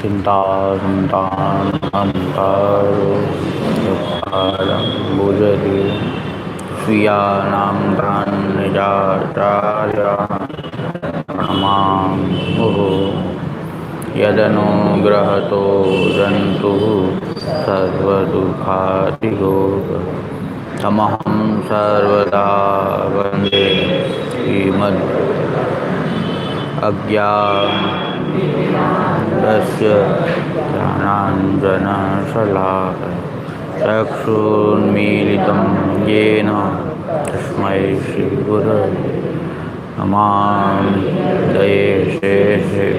चिन्तासन्तानहङ्कारो भुजति स्वीयानां निजाचार्या प्रणमाम्युः यदनुग्रहतो जन्तुः सर्वदुःखातिगो तमहं सर्वदा वन्दे श्रीमद् अज्ञानस्य ज्ञानाञ्जनशलाकया चक्षुन्मीलितं येन तस्मै श्रीगुरवे नमामि दयेशेषे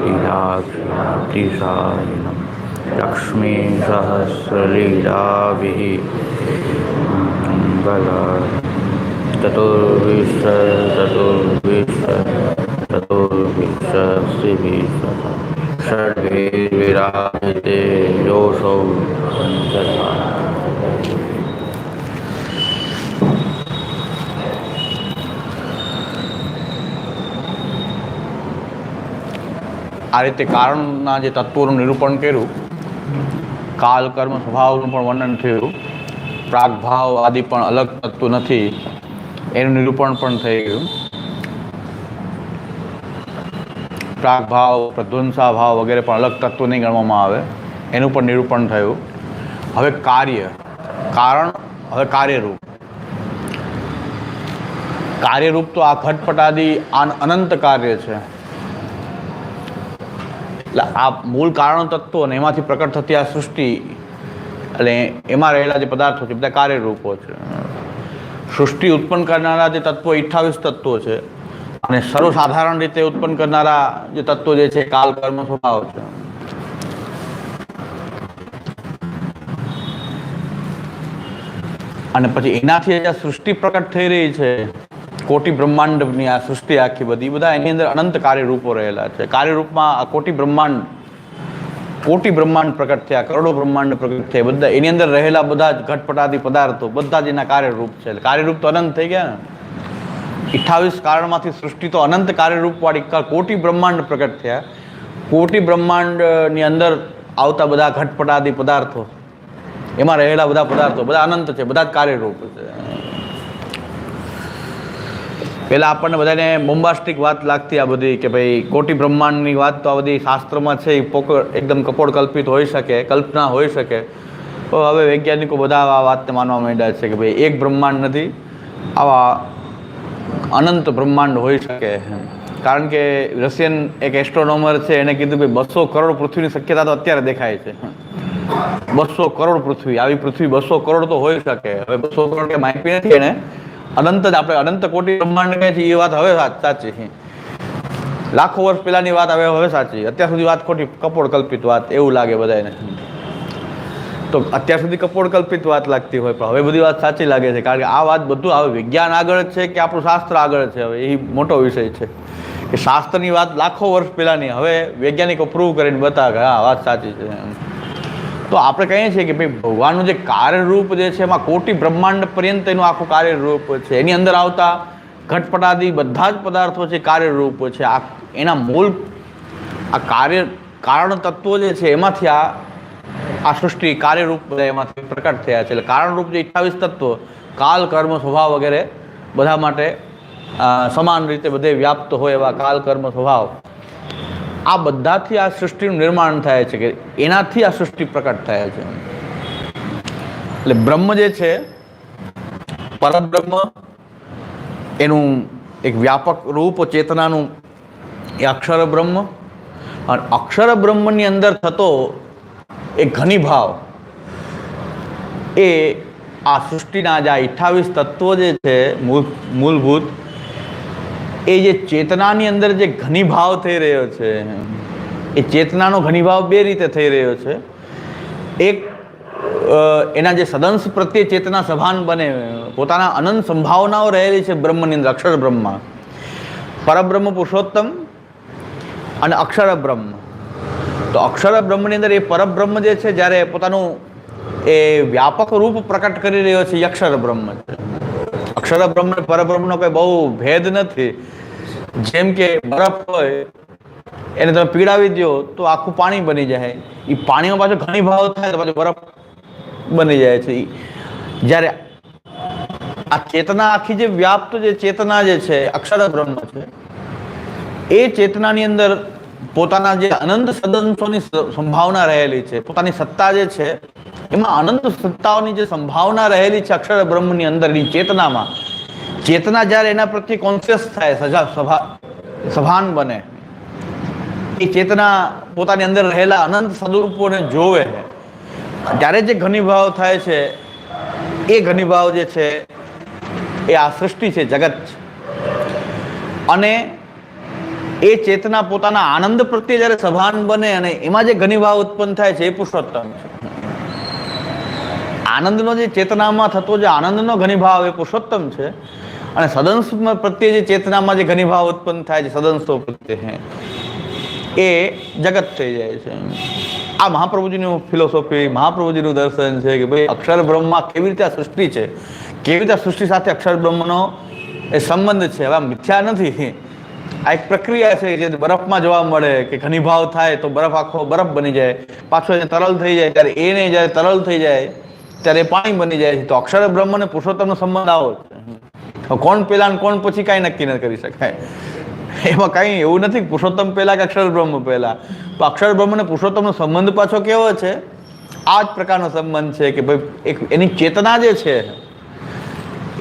लीलाक्षातिशायिनं लक्ष्मीसहस्रलीलाभिः चतुर्विंशतिभिः षड्भिर्विराजिते योऽसौ पञ्चधा। આ રીતે કારણના જે તત્વોનું નિરૂપણ કર્યું, કાલ કર્મ સ્વભાવનું પણ વર્ણન થયું, પ્રાગભાવ આદિ પણ અલગ તત્વ નથી એનું નિરૂપણ પણ થઈ ગયું, પ્રાગભાવ પ્રધ્વંસા ભાવ વગેરે પણ અલગ તત્વ નહીં ગણવામાં આવે એનું પણ નિરૂપણ થયું. હવે કાર્ય કારણ, હવે કાર્યરૂપ. કાર્યરૂપ તો આ ઘટપટાદી અનંત કાર્ય છે. એટલે આ મૂળ કારણ તત્વો અને એમાંથી પ્રકટ થતી આ સૃષ્ટિ એટલે એમાં રહેલા જે પદાર્થો છે બધા કાર્યરૂપો છે. સૃષ્ટિ ઉત્પન્ન કરનારા જે તત્વો 28 તત્વો છે અને સર્વસાધારણ રીતે ઉત્પન્ન કરનારા જે તત્વો જે છે કાલ કર્મ સ્વભાવ છે. અને પછી એનાથી આ સૃષ્ટિ પ્રકટ થઈ રહી છે, કોટી બ્રહ્માંડની આ સૃષ્ટિ આખી બધી બધા એની અંદર અનંત કાર્યરૂપો રહેલા છે. કાર્યરૂપમાં આ કોટી બ્રહ્માંડ પ્રકટ થયા, કરોડો બ્રહ્માંડ પ્રકટ થયા, બધા એની અંદર રહેલા બધા જ ઘટપટાદી પદાર્થો બધા જ એના કાર્યરૂપ છે. કાર્યરૂપ તો અનંત થઈ ગયા ને. 28 કારણમાંથી સૃષ્ટિ તો અનંત કાર્યરૂપ વાળી કોટી બ્રહ્માંડ પ્રકટ થયા. કોટી બ્રહ્માંડની અંદર આવતા બધા ઘટપટાદી પદાર્થો, એમાં રહેલા બધા પદાર્થો બધા અનંત છે, બધા જ કાર્યરૂપ છે. પહેલાં આપણને બધાને બોમ્બાસ્ટિક વાત લાગતી આ બધી કે ભાઈ કોટી બ્રહ્માંડની વાત તો આ બધી શાસ્ત્રમાં છે, એકદમ કપોળ કલ્પિત હોઈ શકે, કલ્પના હોઈ શકે. તો હવે વૈજ્ઞાનિકો બધા આ વાતને માનવા માંડ્યા છે કે ભાઈ એક બ્રહ્માંડ નથી, આવા અનંત બ્રહ્માંડ હોઈ શકે. કારણ કે રશિયન એક એસ્ટ્રોનોમર છે, એણે કીધું કે 200 કરોડ પૃથ્વીની શક્યતા તો અત્યારે દેખાય છે. 200 કરોડ પૃથ્વી, આવી પૃથ્વી 200 કરોડ તો હોઈ શકે. હવે 200 કરોડ કે માહિતી નથી એને, અનંત જ આપણે અનંત કોટી બ્રહ્માંડ કહે છે એ વાત હવે સાચી છે. લાખો વર્ષ પહેલાની વાત હવે સાચી, અત્યાર સુધી વાત ખોટી કપોળ કલ્પિત વાત એવું લાગે બધાને. તો અત્યાર સુધી કપોળ કલ્પિત વાત લાગતી હોય પણ હવે બધી વાત સાચી લાગે છે. કારણ કે આ વાત બધું હવે વિજ્ઞાન આગળ છે કે આપણું શાસ્ત્ર આગળ છે, હવે એ મોટો વિષય છે કે શાસ્ત્રની વાત લાખો વર્ષ પહેલાંની હવે વૈજ્ઞાનિકો પ્રૂવ કરીને બતાવે કે હા વાત સાચી છે. તો આપણે કહીએ છીએ કે ભાઈ ભગવાનનું જે કાર્યરૂપ જે છે એમાં કોટી બ્રહ્માંડ પર્યંત એનું આખું કાર્યરૂપ છે. એની અંદર આવતા ઘટપટાદી બધા જ પદાર્થો છે કાર્યરૂપ છે. આ એના મૂળ આ કારણ તત્વો જે છે એમાંથી આ સૃષ્ટિ કાર્યરૂપ બધા એમાંથી પ્રકટ થયા છે. એટલે કારણરૂપ જે 28 તત્વો કાલ કર્મ સ્વભાવ વગેરે બધા માટે સમાન રીતે બધે વ્યાપ્ત હોય એવા કાલ કર્મ સ્વભાવ, આ બધાથી આ સૃષ્ટિનું નિર્માણ થાય છે કે એનાથી આ સૃષ્ટિ પ્રકટ થાય છે. એટલે બ્રહ્મ જે છે પરબ્રહ્મ, એનું એક વ્યાપક રૂપ ચેતનાનું એ અક્ષર બ્રહ્મ, અને અક્ષર બ્રહ્મની અંદર થતો એ ઘનીભાવ એ આ સૃષ્ટિના જે 28 તત્વો જે છે મૂળભૂત, એ જે ચેતનાની અંદર જે ઘનીભાવ થઈ રહ્યો છે એ ચેતનાનો ઘનીભાવ બે રીતે થઈ રહ્યો છે. એક એના જે સદંશ પ્રત્યે ચેતના સભાન બને, પોતાના અનંત સંભાવનાઓ રહેલી છે બ્રહ્મની અંદર, અક્ષર બ્રહ્મમાં, પરબ્રહ્મ પુરુષોત્તમ અને અક્ષર બ્રહ્મ. તો અક્ષર બ્રહ્મની અંદર એ પરબ્રહ્મ જે છે જ્યારે પોતાનું એ વ્યાપક રૂપ પ્રકટ કરી રહ્યો છે એ અક્ષર બ્રહ્મ છે. અક્ષર બ્રહ્મ પરબ્રહ્મનો કોઈ બહુ ભેદ નથી. જેમ કે બરફ હોય એને તમે પીડાવી દો તો આખું પાણી બની જાય. એ પાણીમાં પાછો ઘનીભાવ થાય તો પાછો બરફ બની જાય છે. જ્યારે આ ચેતના આખી જે વ્યાપ્ત જે ચેતના જે છે અક્ષર બ્રહ્મ છે, એ ચેતનાની અંદર પોતાના જે અનંત સદંશોની સંભાવના રહેલી છે, પોતાની સત્તા જે છે એમાં અનંત સત્તાઓની જે સંભાવના રહેલી છે અક્ષર બ્રહ્મની અંદરની ચેતનામાં, ચેતના જ્યારે એના પ્રત્યે કોન્શિયસ થાય, સભાન બને, એ ચેતના પોતાની અંદર રહેલા અનંત સદરૂપોને જોવે, ત્યારે જે ઘનીભાવ થાય છે એ ઘનીભાવ જે છે એ આ સૃષ્ટિ છે, જગત છે. અને એ ચેતના પોતાના આનંદ પ્રત્યે જ્યારે સભાન બને અને એમાં જે ઘનીભાવ ઉત્પન્ન થાય છે એ પુરુષોત્તમ છે. આનંદનો જે ચેતનામાં થતો જે આનંદનો ઘનીભાવ એ પુરુષોત્તમ છે. અને સદંશ પ્રત્યે જે ચેતનામાં જે ઘનીભાવ ઉત્પન્ન થાય છે સદંશો પ્રત્યે, એ જગત થઈ જાય છે. આ મહાપ્રભુજીનું ફિલોસોફી, મહાપ્રભુજીનું દર્શન છે કે ભાઈ અક્ષર બ્રહ્મમાં કેવી રીતે આ સૃષ્ટિ છે, કેવી રીતે સૃષ્ટિ સાથે અક્ષર બ્રહ્મનો એ સંબંધ છે. હવે આ મિથ્યા નથી, આ એક પ્રક્રિયા છે જે બરફમાં જોવા મળે કે ઘનીભાવ થાય તો બરફ આખો બરફ બની જાય, પાછો એને તરલ થઈ જાય, ત્યારે એને જ્યારે તરલ થઈ જાય ત્યારે પાણી બની જાય છે. તો અક્ષર બ્રહ્મ અને પુરુષોત્તમનો સંબંધ આવો છે. કોણ પહેલા ને કોણ પછી કાંઈ નક્કી ન કરી શકાય. એમાં કાંઈ એવું નથી પુરુષોત્તમ પહેલા કે અક્ષર બ્રહ્મ પહેલા. તો અક્ષર બ્રહ્મ અને પુરુષોત્તમનો સંબંધ પાછો કેવો છે? આ જ પ્રકારનો સંબંધ છે કે ભાઈ એક એની ચેતના જે છે,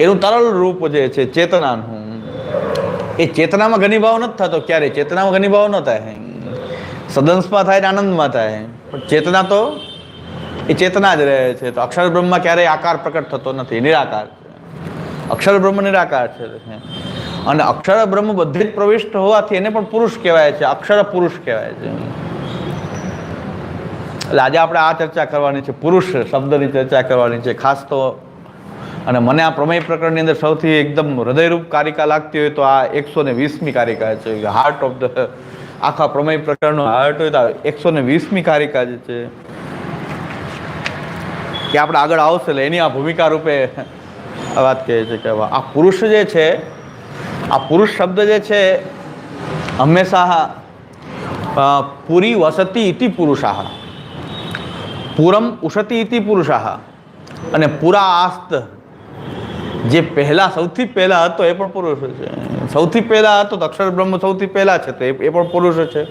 એનું તરલ રૂપ જે છે ચેતનાનું, એ ચેતનામાં ઘનીભાવ નથી થતો. ક્યારે ચેતનામાં ઘનીભાવ ન થાય, સદંશમાં થાય ને આનંદમાં થાય, પણ ચેતના તો એ ચેતના જ રહે છે. તો અક્ષર બ્રહ્મમાં ક્યારેય આકાર પ્રકટ થતો નથી, નિરાકાર છે. અક્ષર બ્રહ્મ નિરાકાર છે. અને અક્ષર બ્રહ્મ બધે જ પ્રવિષ્ટ હોવાથી એને પણ પુરુષ કહેવાય છે, અક્ષર પુરુષ કહેવાય છે. એટલે આજે આપણે આ ચર્ચા કરવાની છે, પુરુષ શબ્દની ચર્ચા કરવાની છે ખાસ તો. અને મને આ પ્રમેય પ્રકરણની અંદર સૌથી એકદમ હૃદયરૂપ કારિકા લાગતી હોય તો આ 120મી કારિકા છે. હાર્ટ ઓફ ધ આખા પ્રમેય પ્રકરણનો હાર્ટ હોય તો 120મી કારિકા જે છે કે આપણે આગળ આવશે એટલે એની આ ભૂમિકા રૂપે વાત કહે છે કે આ પુરુષ જે છે, આ પુરુષ શબ્દ જે છે હંમેશા પુરી વસતી ઇતિ પુરુષાહ, પૂરમ ઉષતી ઇતિ પુરુષાહ, અને પુરા આસ્ત જે પહેલા સૌથી પહેલા હતો એ પણ પુરુષ છે. સૌથી પહેલા હતો તો અક્ષર બ્રહ્મ સૌથી પહેલા છે તો એ પણ પુરુષ છે.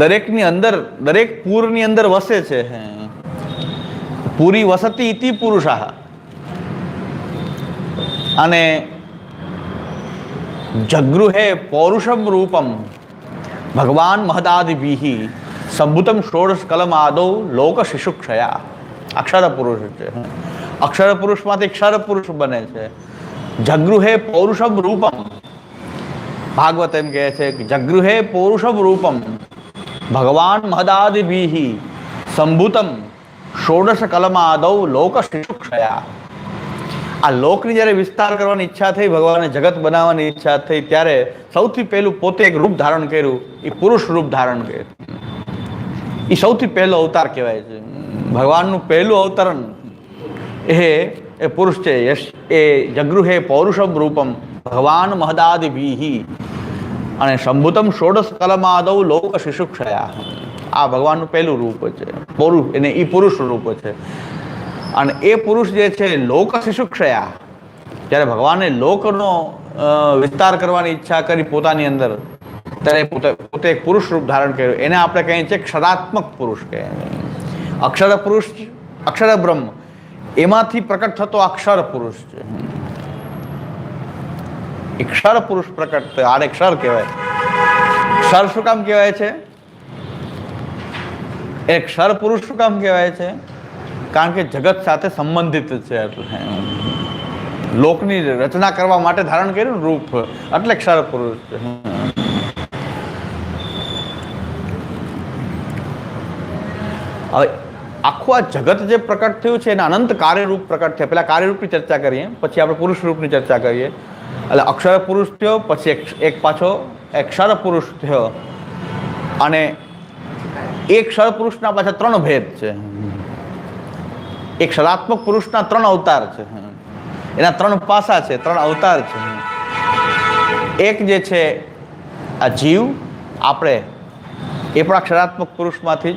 દરેકની અંદર, દરેક પૂરની અંદર વસે છે. પૂરી વસતી ઇતિ પુરુષાહ. અને જગૃહે પૌરુષમ રૂપમ ભગવાન મહદાદિભિ સંભુતમ ષોડશ કલમ આદૌ લોક શિશુક્ષયા. અક્ષર પુરુષ છે. અક્ષર પુરુષમાંથી ક્ષર પુરુષ બને છે. જગૃહે પૌરુષમ રૂપમ, ભાગવત એમ કહે છે કે જગૃહે પૌરુષમ રૂપમ ભગવાન મહદાદિભિ સંભુતમ ષોડશ કલમ આદૌ લોક શિશુક્ષયા. આ લોકની જ્યારે વિસ્તાર કરવાની ઈચ્છા થઈ, ભગવાને જગત બનાવવાની ઈચ્છા થઈ, ત્યારે સૌથી પહેલું પોતે એક રૂપ ધારણ કર્યું, એ પુરુષ રૂપ ધારણ કર્યું. એ સૌથી પહેલો અવતાર કહેવાય છે. ભગવાનનું પહેલું અવતરણ એ પુરુષ છે. એ જગૃહે પૌરુષમ રૂપમ ભગવાન મહદાદિભિ અને સંભુતમ ષોડશ કલમાદૌ લોક શિશુક્ષયા. આ ભગવાનનું પહેલું રૂપ છે, પુરુષ, એને એ પુરુષ રૂપ છે. અને એ પુરુષ જે છે લોક શિશુક્ષયા, જ્યારે ભગવાને લોકનો વિસ્તાર કરવાની ઈચ્છા કરી પોતાની અંદર, ત્યારે પોતે એક પુરુષ રૂપ ધારણ કર્યું. એને આપણે કહીએ છીએ ક્ષરાત્મક પુરુષ કહે. અક્ષર પુરુષ, અક્ષર બ્રહ્મ, એમાંથી પ્રકટ થતો અક્ષર પુરુષ છે. એ ક્ષર પુરુષ પ્રકટ, આને ક્ષર કહેવાય. ક્ષર શું કામ કહેવાય છે? એ ક્ષર પુરુષ શું કામ કહેવાય છે? કારણ કે જગત સાથે સંબંધિત છે. એટલે લોકની રચના કરવા માટે ધારણ કર્યું રૂપ, એટલે ક્ષર પુરુષ છે. હવે આખું આ જગત જે પ્રકટ થયું છે એના અનંત કાર્યરૂપ પ્રકટ થયા. પહેલા કાર્યરૂપની ચર્ચા કરીએ, પછી આપણે પુરુષ રૂપની ચર્ચા કરીએ. એટલે અક્ષર પુરુષ થયો, પછી એક પાછો અક્ષર પુરુષ થયો. અને એક ક્ષર પુરુષના પાછા 3 ભેદ છે. એક ક્ષરાત્મક પુરુષના 3 અવતાર છે, એના 3 પાસા છે, 3 અવતાર છે. એક જે છે આ જીવ, આપણે એ પણ અક્ષરાત્મક પુરુષમાંથી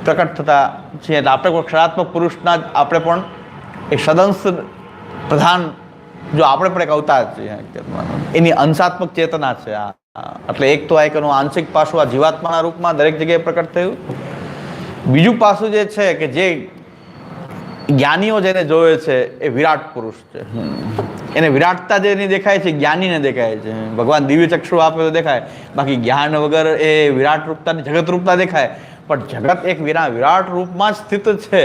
પ્રકટ થતા છીએ. એટલે આપણે પણ અક્ષરાત્મક પુરુષના જ આપણે પણ એક સદંશ પ્રધાન, જો આપણે પણ એક અવતાર છીએ, એની અંશાત્મક ચેતના છે આ. એટલે એક તો આ એક એનું આંશિક પાસું આ જીવાત્માના રૂપમાં દરેક જગ્યાએ પ્રકટ થયું. બીજું પાસું જે છે કે જે જ્ઞાનીઓ જેને જોવે છે એ વિરાટ પુરુષ છે. એને વિરાટતા જેની દેખાય છે જ્ઞાનીને દેખાય છે. ભગવાન દિવ્ય ચક્ષુ આપે તો દેખાય, બાકી જ્ઞાન વગર એ વિરાટ રૂપતા જગત રૂપતા દેખાય. પણ જગત એક વિરાટ રૂપમાં જ સ્થિત છે.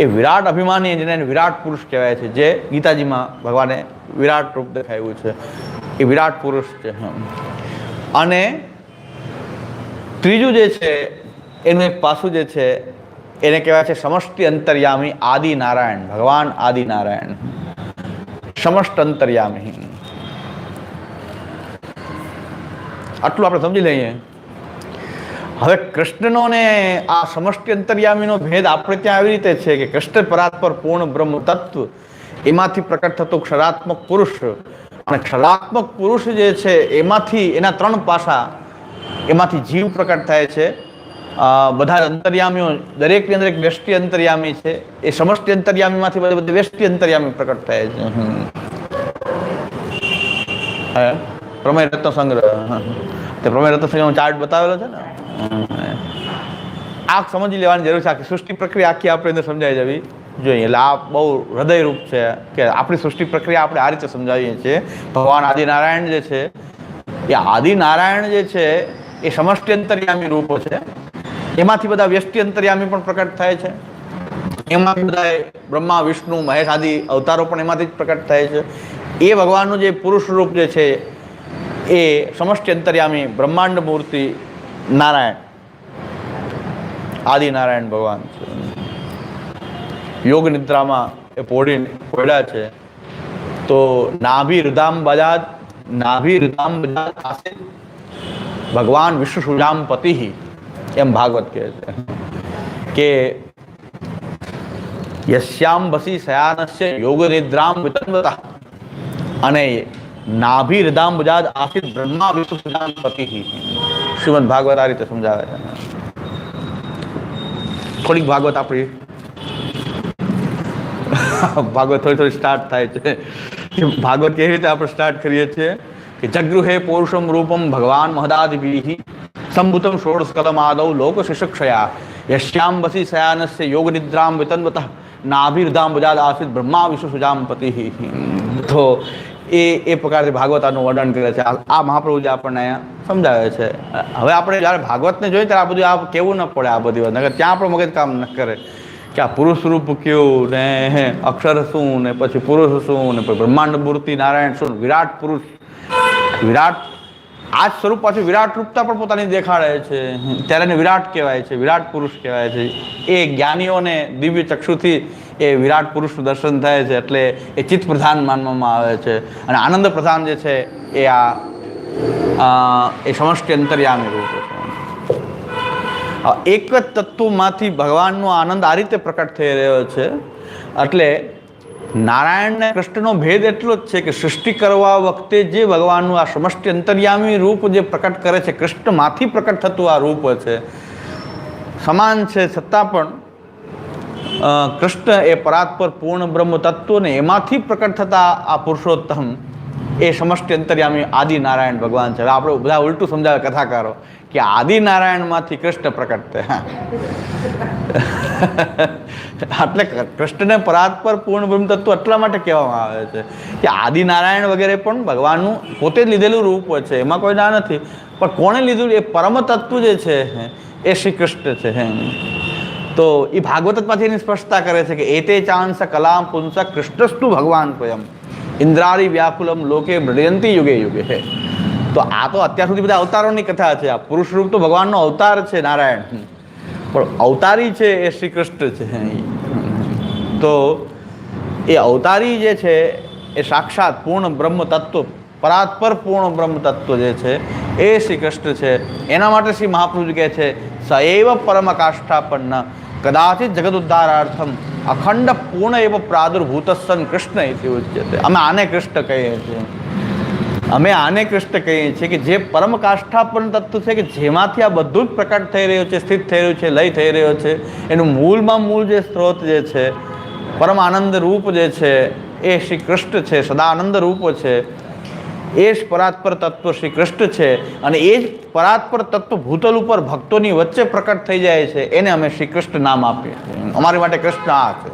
એ વિરાટ અભિમાની જેને વિરાટ પુરુષ કહેવાય છે, જે ગીતાજીમાં ભગવાને વિરાટ રૂપ દેખાયું છે, એ વિરાટ પુરુષ છે. અને ત્રીજું જે છે એનું એક પાસું જે છે એને કહેવાય છે સમષ્ટિ અંતર્યામી આદિ નારાયણ. ભગવાન આદિ નારાયણ સમષ્ટ અંતર્યામી. આટલું આપણે સમજી લઈએ. હવે કૃષ્ણનો ને આ સમષ્ટિ અંતર્યામીનો ભેદ આપણે ત્યાં આવી રીતે છે કે કૃષ્ણ પરાત્પર પૂર્ણ બ્રહ્મ તત્વ, એમાંથી પ્રકટ થતો ક્ષરાત્મક પુરુષ. અને ક્ષરાત્મક પુરુષ જે છે એમાંથી એના ત્રણ પાસા, એમાંથી જીવ પ્રકટ થાય છે. બધા અંતર્યામીઓ દરેકની અંદર એક વ્યષ્ટિ અંતર્યામી છે. એ સમષ્ટિ અંતર્યામીમાંથી બધા વ્યષ્ટિ અંતર્યામી પ્રકટ થાય છે. પ્રમેય રત્ન સંગ્રહ, તે પ્રમેય રત્ન સંગ્રહનો ચાર્ટ બતાવેલો છે ને. આ સમજી લેવાની જરૂર છે. આખી સૃષ્ટિ પ્રક્રિયા આખી આપણે અંદર સમજાવી જવી જોઈએ. એટલે આ બહુ હૃદયરૂપ છે કે આપણી સૃષ્ટિ પ્રક્રિયા આપણે આ રીતે સમજાવીએ છીએ. ભગવાન આદિનારાયણ જે છે એ આદિનારાયણ જે છે એ સમષ્ટિ અંતર્યામી રૂપો છે. એમાંથી બધા વ્યષ્ટિ અંતર્યામી પણ પ્રકટ થાય છે. એમાંથી બધા બ્રહ્મા વિષ્ણુ મહેશ આદિ અવતારો પણ એમાંથી જ પ્રકટ થાય છે. એ ભગવાનનું જે પુરુષ રૂપ જે છે એ સમષ્ટિ અંતર્યામી બ્રહ્માંડ મૂર્તિ નારાયણ આદિનારાયણ ભગવાન છે. યોગ નિદ્રામાં એ પોડ્યા છે. તો નાભી હૃદામ બજાદ આસિત ભગવાન વિશ્વ સુજામ પતિ, એમ ભાગવત કહે છે કે યસ્યામ બસી શયાનસ્ય યોગ નિદ્રામ વિતન્વતા, અને નાભી હૃદામ બજાદ આસિત બ્રહ્મા વિશ્વ સુજામ પતિ. શ્રીમદ ભાગવત આ રીતે સમજાવે છે. થોડીક ભાગવત આપણી ભાગવત થોડી સ્ટાર્ટ થાય છે. ભાગવત કેવી રીતે આપણે સ્ટાર્ટ કરીએ છીએ કે જગૃહે પૌરુષમ રૂપમ ભગવાન મહદાદિભિઃ સંભૂતમ ષોડશકલમ આદૌ લોક શિશક્ષયા યશ્યામ વસી શયાનસ્ય યોગ નિદ્રામ વિતન્વતઃ નાભિર્ધામ બજાદ આસિત બ્રહ્મા વિશ્વ સુજામ પતિ. તો એ પ્રકારથી ભાગવતાનું વર્ણન કરે છે. આ મહાપ્રભુજી આપણને અહીંયા સમજાવે છે. હવે આપણે જ્યારે ભાગવતને જોઈએ ત્યારે આ બધું આ કેવું ન પડે. આ બધી વાત નગર ત્યાં આપણું મગજ કામ ન કરે કે આ પુરુષ રૂપ કયું ને અક્ષર શું ને પછી પુરુષ શું ને પછી બ્રહ્માંડ મૂર્તિ નારાયણ શું, વિરાટ પુરુષ, વિરાટ આ જ સ્વરૂપ પાછું વિરાટ રૂપતા પણ પોતાની દેખાડે છે. ત્યારે એને વિરાટ કહેવાય છે, વિરાટ પુરુષ કહેવાય છે. એ જ્ઞાનીઓને દિવ્ય ચક્ષુથી એ વિરાટ પુરુષનું દર્શન થાય છે. એટલે એ ચિત્ત પ્રધાન માનવામાં આવે છે. અને આનંદ પ્રધાન જે છે એ એ સમષ્ટિ અંતર્યામી રૂપ છે. એક જ તત્વમાંથી ભગવાનનો આનંદ આ રીતે પ્રકટ થઈ રહ્યો છે. એટલે નારાયણ ને કૃષ્ણનો ભેદ એટલો જ છે કે સૃષ્ટિ કરવા વખતે જે ભગવાનનું આ સમષ્ટિ અંતર્યામી રૂપ જે પ્રકટ કરે છે, કૃષ્ણમાંથી પ્રકટ થતું આ રૂપ છે, સમાન છે છતાં પણ કૃષ્ણ એ પરાત્પર પૂર્ણ બ્રહ્મ તત્વ ને એમાંથી પ્રકટ થતા આ પુરુષોત્તમ એ સમષ્ટિ અંતર્યામી આદિ નારાયણ ભગવાન છે. હવે આપણે બધા ઉલટું સમજાવે કથાકારો કે આદિ નારાયણમાંથી કૃષ્ણ પ્રકટ થાય. એટલે કૃષ્ણને પરાત્પર પૂર્ણ બ્રહ્મ તત્વ એટલા માટે કહેવામાં આવે છે કે આદિ નારાયણ વગેરે પણ ભગવાનનું પોતે જ લીધેલું રૂપ છે, એમાં કોઈ ના નથી. પણ કોણે લીધું? એ પરમ તત્વ જે છે એ શ્રી કૃષ્ણ છે. તો એ ભાગવતમાંથી એની સ્પષ્ટતા કરે છે કે એતે ચાંસ કલામ પુંસ કૃષ્ણસ્તુ ભગવાન સ્વયં ઇન્દ્રારી વ્યાકુલમ લોકે મૃડયંતી યુગે યુગે. તો આ તો અત્યાર સુધી બધા અવતારોની કથા છે. આ પુરુષ રૂપ તો ભગવાનનો અવતાર છે નારાયણ, પણ અવતારી છે એ શ્રી કૃષ્ણ છે. તો એ અવતારી જે છે એ સાક્ષાત પૂર્ણ બ્રહ્મ તત્વ, પરાત્પર પૂર્ણ બ્રહ્મ તત્વ જે છે એ શ્રી કૃષ્ણ છે. એના માટે શ્રી મહાપ્રભુજી કહે છે સએવ પરમ કાષ્ઠાપન્ન કદાચિત જગદુદ્ધારાર્થમ અખંડ પૂર્ણ એવ પ્રાદુર્ભૂત સન કૃષ્ણ ઇતિ ઉચ્યતે. અમે આને કૃષ્ણ કહીએ છીએ. અમે આને કૃષ્ણ કહીએ છીએ કે જે પરમ કાષ્ઠાપન તત્વ છે કે જેમાંથી આ બધું જ પ્રકટ થઈ રહ્યું છે, સ્થિત થઈ રહ્યું છે, લય થઈ રહ્યો છે, એનું મૂળમાં મૂળ જે સ્ત્રોત જે છે, પરમ આનંદ રૂપ જે છે એ શ્રી કૃષ્ણ છે, સદાનંદ રૂપ છે, એ જ પરાત્પર તત્વ શ્રી કૃષ્ણ છે. અને એ જ પરાત્પર તત્વ ભૂતલ ઉપર ભક્તોની વચ્ચે પ્રકટ થઈ જાય છે, એને અમે શ્રી કૃષ્ણ નામ આપીએ છીએ. અમારી માટે કૃષ્ણ આ છે.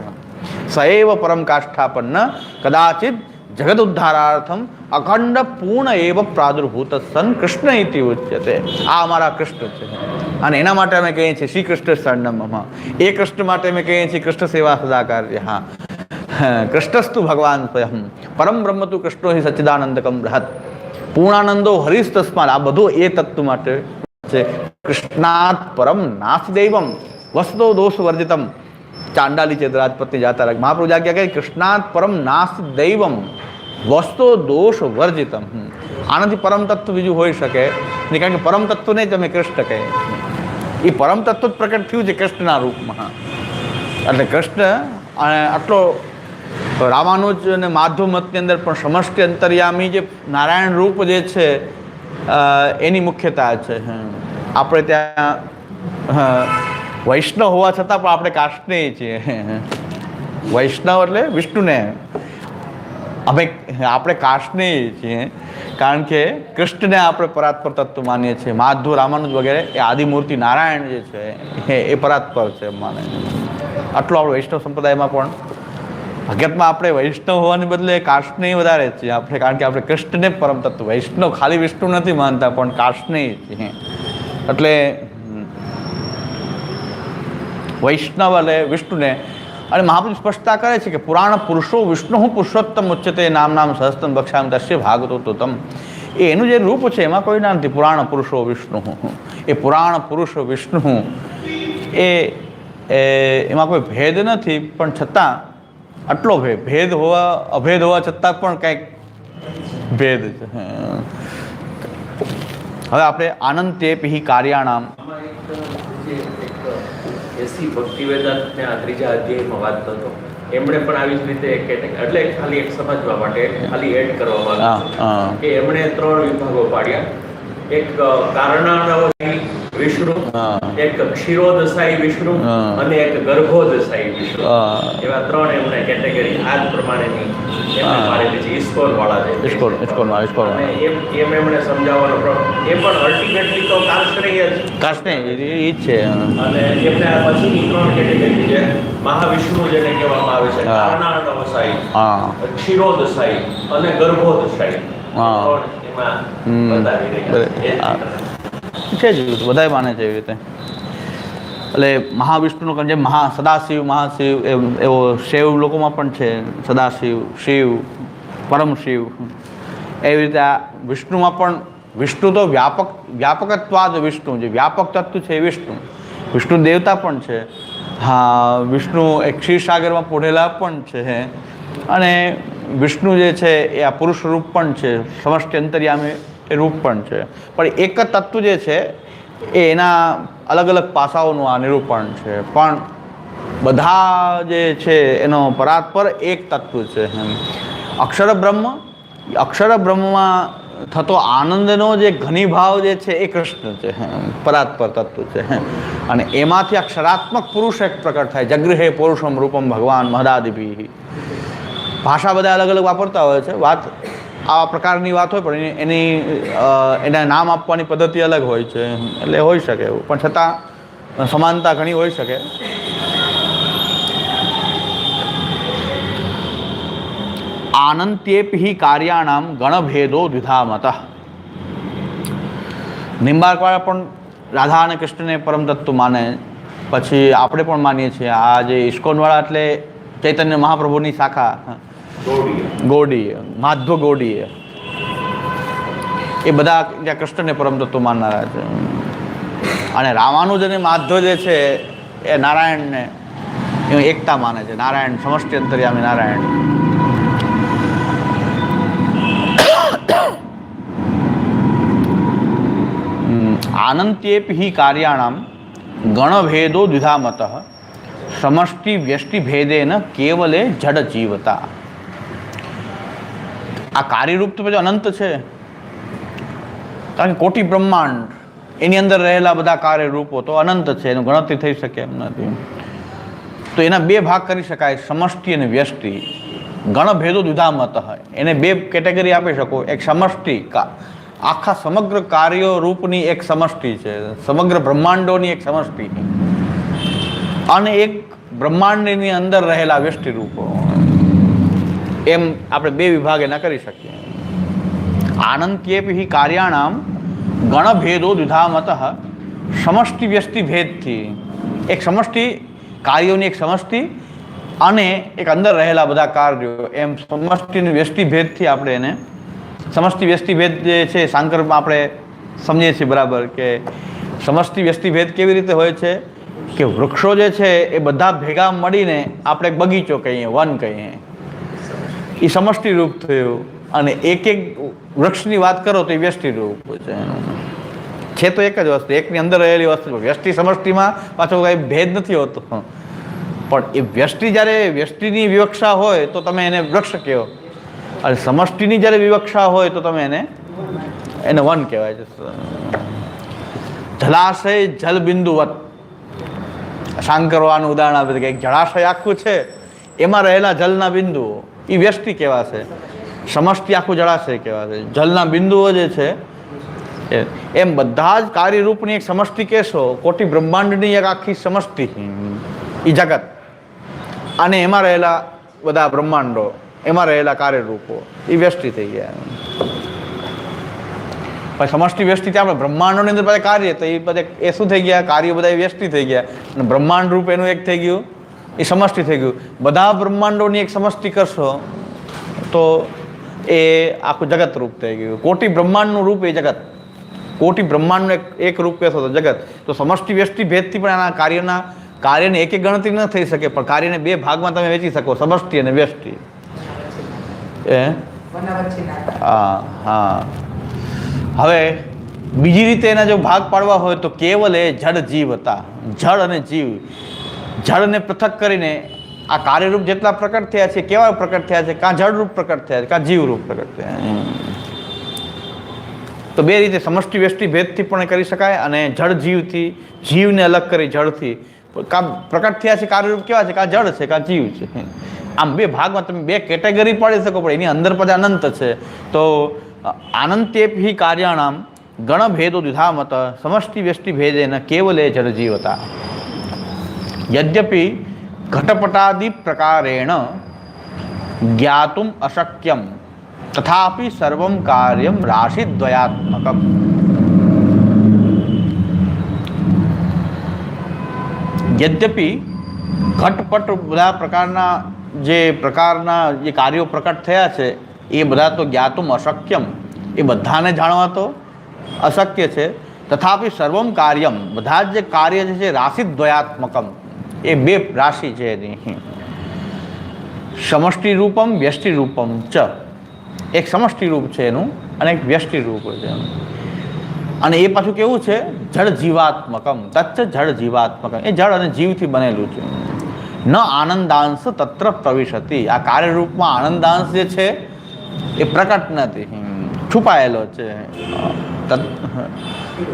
સએવ પરમ કાષ્ઠાપન્ન કદાચિત જગત ઉદ્ધારાર્થમ અખંડ પૂર્ણ એવ પ્રાદુર્ભૂત સન કૃષ્ણ ઇતિ ઉચ્યતે. આ અમારા કૃષ્ણ છે અને એના માટે અમે કહીએ છીએ શ્રી કૃષ્ણ શરણમમાં. એ કૃષ્ણ માટે અમે કહીએ છીએ કૃષ્ણ સેવા સદા કાર્ય. હા, કૃષ્ણસ્તુ ભગવાન સ્વયં પરમ બ્રહ્મ તું કૃષ્ણો હિ સચ્ચિદાનંદકમ બૃહત પૂર્ણાનંદો હરિસ્તસ્માન. આ બધું એ તત્વ માટે છે. કૃષ્ણાત પરમ નાસ્તિદૈવમ વસ્તો દોષ વર્જિતમ. ચાંડાલી ચેતરાજપતિ જાતા રાખ મહાપ્રભુ આજ્ઞા કહે કૃષ્ણાત પરમ નાસ્તિ દૈવમ વસ્તો દોષ વર્જિતમ. આનાથી પરમ તત્વ બીજું હોઈ શકે નહીં, કારણ કે પરમ તત્વને જ અમે કૃષ્ણ કહીએ. એ પરમ તત્વ જ પ્રકટ થયું છે કૃષ્ણના રૂપમાં. એટલે કૃષ્ણ આટલો રામાનુજ અને માધવ મતની અંદર પણ સમષ્ટિ અંતર્યામી જે નારાયણ રૂપ જે છે એની મુખ્યતા છે. આપણે ત્યાં વૈષ્ણવ હોવા છતાં પણ આપણે કાષ્ટનેય છીએ. વૈષ્ણવ એટલે વિષ્ણુને આપણે કાષ્ટનેય છીએ, કારણ કે કૃષ્ણને આપણે પરાત્પર તત્વ માનીએ છીએ. માધવ રામાનુજ વગેરે એ આદિમૂર્તિ નારાયણ જે છે એ પરાત્પર છે માને. આટલું આપણે વૈષ્ણવ સંપ્રદાયમાં પણ હકીકતમાં આપણે વૈષ્ણવ હોવાને બદલે કાષ્ટનેય વધારે છીએ આપણે, કારણ કે આપણે કૃષ્ણને પરમ તત્વ, વૈષ્ણવ ખાલી વિષ્ણુ નથી માનતા પણ કાષ્ટનેય છીએ. એટલે વૈષ્ણવ એટલે વિષ્ણુને. અને મહાપ્રભુ સ્પષ્ટતા કરે છે કે પુરાણ પુરુષો વિષ્ણુ પુરુષોત્તમ ઉચ્ચતે નામ નામ સહસ્તમ બક્ષામ તસ્ય ભાગવતોત્તમ. એનું જે રૂપ છે એમાં કોઈ ના નથી. પુરાણ પુરુષો વિષ્ણુ, એ પુરાણ પુરુષ વિષ્ણુ એ એમાં કોઈ ભેદ નથી, પણ છતાં આટલો ભેદ હોવા અભેદ હોવા છતાં પણ કંઈક ભેદ છે. હવે આપણે આનંદ તે પિહિ કાર્યાણામ એસી ભક્તિ વેદાંતના ત્રીજા અધ્યાયમાં વાત કરતો, એમણે પણ આવી જ રીતે એટલે ખાલી એક સમજવા માટે ખાલી એડ કરવા માંગુ કે એમણે 3 વિભાગો પાડ્યા. એક કારણાનવસાયી વિષ્ણુ, એક ક્ષીરોદશાયી વિષ્ણુ અને એક ગર્ભોદશાયી વિષ્ણુ. એવા 3 એમણે કેટેગરી આ જ પ્રમાણેની એમણે પાડેલી છે. ઇસ્કોન વાળા છે. એમ એમણે સમજાવવાનો એ પણ અલ્ટિમેટલી તો કાષ્ટનેય જ છે. અને એમને પછીની 3 કેટેગરી છે. મહાવિષ્ણુ જેને કહેવામાં આવે છે, કારણાનવસાયી, ક્ષીરોદશાયી અને ગર્ભોદશાયી. છે જ બધા માને છે એવી રીતે. એટલે મહાવિષ્ણુનો જે સદાશિવ મહાશિવ એવો શૈવ લોકોમાં પણ છે. સદાશિવ, શિવ, પરમ શિવ. એવી રીતે આ વિષ્ણુમાં પણ વિષ્ણુ તો વ્યાપકત્વાદ વિષ્ણુ, જે વ્યાપક તત્વ છે એ વિષ્ણુ. વિષ્ણુ દેવતા પણ છે. હા, વિષ્ણુ એક ક્ષીરસાગરમાં પોઢેલા પણ છે. અને વિષ્ણુ જે છે એ આ પુરુષ રૂપ પણ છે, સમષ્ટિ અંતર્યામી એ રૂપ પણ છે. પણ એક જ તત્વ જે છે એ એના અલગ અલગ પાસાઓનું આ નિરૂપણ છે. પણ બધા જે છે એનો પરાત્પર એક તત્વ છે. અક્ષર બ્રહ્મમાં થતો આનંદનો જે ઘનીભાવ જે છે એ કૃષ્ણ છે, પરાત્પર તત્વ છે. અને એમાંથી અક્ષરાત્મક પુરુષ એક પ્રકટ થાય. જગૃહે પુરુષમ રૂપમ ભગવાન મહદાદિભિ. ભાષા બધા અલગ અલગ વાપરતા હોય છે. વાત આવા પ્રકારની વાત હોય પણ એના નામ આપવાની પદ્ધતિ અલગ હોય છે. એટલે હોઈ શકે એવું, પણ છતાં સમાનતા ઘણી હોઈ શકે. આનંત્યેપિ કાર્યાણામ ગણભેદો દ્વિધામત. નિંબાર્કવાળા પણ રાધા અને કૃષ્ણને પરમ તત્વ માને. પછી આપણે પણ માનીએ છીએ. આ જે ઇસ્કોનવાળા એટલે ચૈતન્ય મહાપ્રભુની શાખા ગોડી, માધવ ગોડી, એ બધા ત્યાં કૃષ્ણને પરમ તત્વ માનનારા છે. અને રામાનુજ અને માધવ જે છે એ નારાયણને એકતા માને છે. નારાયણ સમષ્ટિ અંતર્યામી નારાયણ. આનંત્યેપિ કાર્યાણામ ગણભેદો દ્વિધામત સમષ્ટિ વ્યષ્ટિ ભેદેન કેવલે જડ જીવતા. આ કાર્યરૂપ તો પછી અનંત છે. કારણ કે કોટી બ્રહ્માંડ એની અંદર રહેલા બધા કાર્યરૂપો તો અનંત છે, એનું ગણતરી થઈ શકે એમ નથી. તો એના બે ભાગ કરી શકાય, સમષ્ટિ અને વ્યષ્ટિ. ગણભેદો દ્વિધામત, એને બે કેટેગરી આપી શકો. એક સમષ્ટિ, આખા સમગ્ર કાર્યો રૂપની એક સમષ્ટિ છે, સમગ્ર બ્રહ્માંડોની એક સમષ્ટિ, અને એક બ્રહ્માંડની અંદર રહેલા વ્યષ્ટિ રૂપો. એમ આપણે બે વિભાગ એના કરી શકીએ. આનંત્યેપી કાર્યાણામ ગણભેદો દ્વિધામત સમષ્ટિ વ્યષ્ટિ ભેદથી. એક સમષ્ટિ, કાર્યોની એક સમષ્ટિ અને એક અંદર રહેલા બધા કાર્યો, એમ સમષ્ટિ અને વ્યષ્ટિ ભેદથી આપણે એને સમષ્ટિ વ્યષ્ટિ ભેદ જે છે સાંકરમાં આપણે સમજીએ છીએ બરાબર, કે સમષ્ટિ વ્યષ્ટિ ભેદ કેવી રીતે હોય છે કે વૃક્ષો જે છે એ બધા ભેગા મળીને આપણે એક બગીચો કહીએ, વન કહીએ, એ સમષ્ટિ રૂપ થયું. અને એક એક વૃક્ષની વાત કરો તો એ વ્યષ્ટિ રૂપ છે તો એક જ વસ્તુ, એકની અંદર રહેલી વસ્તુ. વ્યષ્ટિ સમષ્ટિમાં પાછો કંઈ ભેદ નથી હોતો, પણ એ વ્યષ્ટિ જ્યારે વ્યષ્ટિની વિવક્ષા હોય તો તમે એને વૃક્ષ કહો, અને સમષ્ટિની જ્યારે વિવક્ષા હોય તો તમે એને વન કહેવાય છે. જલાશય જલબિંદુવત, શાંકરો આનું ઉદાહરણ આપે છે કે એક જળાશય આખું છે, એમાં રહેલા જલના બિંદુઓ એ વ્યષ્ટિ કહેવાશે, સમષ્ટિ આખું જળાશય કહેવાશે. જલના બિંદુઓ જે છે એમ બધા જ કાર્યરૂપની એક સમષ્ટિ કહેશો, કોટી બ્રહ્માંડની એક આખી સમષ્ટિ એ જગત, અને એમાં રહેલા બધા બ્રહ્માંડો, એમાં રહેલા કાર્યરૂપો એ વ્યષ્ટિ થઈ ગયા. પછી સમષ્ટિ વ્યષ્ટિ આપણે બ્રહ્માંડોની અંદર બધા કાર્ય, તો એ બધા એ શું થઈ ગયા, કાર્યો બધા વ્યષ્ટિ થઈ ગયા, અને બ્રહ્માંડ રૂપ એનું એક થઈ ગયું, એ સમષ્ટિ થઈ ગયું. બધા બ્રહ્માંડોની એક સમષ્ટિ કરશો તો એ આખું જગત રૂપ થઈ ગયું. કોટી બ્રહ્માંડનું રૂપ એ જગત, કોટી બ્રહ્માંડનું એક રૂપ કહેશો તો જગત. તો સમષ્ટિ વ્યષ્ટિ ભેદથી પણ આના કાર્યને એક એક ગણતરી ન થઈ શકે, પણ કાર્યને બે ભાગમાં તમે વેચી શકો, સમષ્ટિ અને વ્યષ્ટિ. હા. હવે બીજી રીતે એના જો ભાગ પાડવા હોય તો કેવલ એ જડ જીવ હતા, જળ અને જીવ. જળને પૃથક કરીને આ કાર્યરૂપ જેટલા પ્રકટ થયા છે, કેવા પ્રકટ થયા છે, કાં જળ રૂપ પ્રકટ થયા છે, કાં જીવ રૂપ પ્રકટ થયા. તો બે રીતે સમષ્ટિ વ્યષ્ટિ ભેદથી પણ કરી શકાય, અને જળ જીવથી, જીવને અલગ કરી જળથી કાં પ્રકટ થયા છે કાર્યરૂપ કેવા છે, કાં જળ છે, કાં જીવ છે. આમ બે ભાગમાં તમે બે કેટેગરી પાડી શકો, પણ એની અંદર પછી અનંત છે. તો આનંત્યેપી કાર્યાણામ ગણભેદો દ્વિધામત સમષ્ટિ વ્યષ્ટિ ભેદેન કેવલે જડજીવતા. યદ્યપિ ઘટપટાદિ પ્રકારેણ જ્ઞાતુમ અશક્યમ તથાપિ સર્વમ કાર્યમ રાશિદ્વયાત્મકમ. યદ્યપિ ઘટપટ બધા પ્રકારના જે કાર્યો પ્રકટ થયા છે એ બધા તો જ્ઞાતુમ અશક્યમ, એ બધાને જાણવા તો અશક્ય છે. તથાપિ સર્વમ કાર્યમ, બધા જ જે કાર્ય છે રાશિદ્વયાત્મકમ, એ બે રાશિ છે એની, સમષ્ટિ રૂપમ વ્યષ્ટિ રૂપમ ચ. એક સમષ્ટિ રૂપ છે એનું અને એક વ્યષ્ટિ રૂપ છે. અને એ પાછું કેવું છે, જળ જીવાત્મકમ, તચ્ચ જળ જીવાત્મકમ, એ જળ અને જીવથી બનેલું છે. ન આનંદાંશ તત્ર પ્રવિશતિ, આ કાર્યરૂપમાં આનંદાંશ જે છે એ પ્રકટ નથી, છુપાયેલો છે.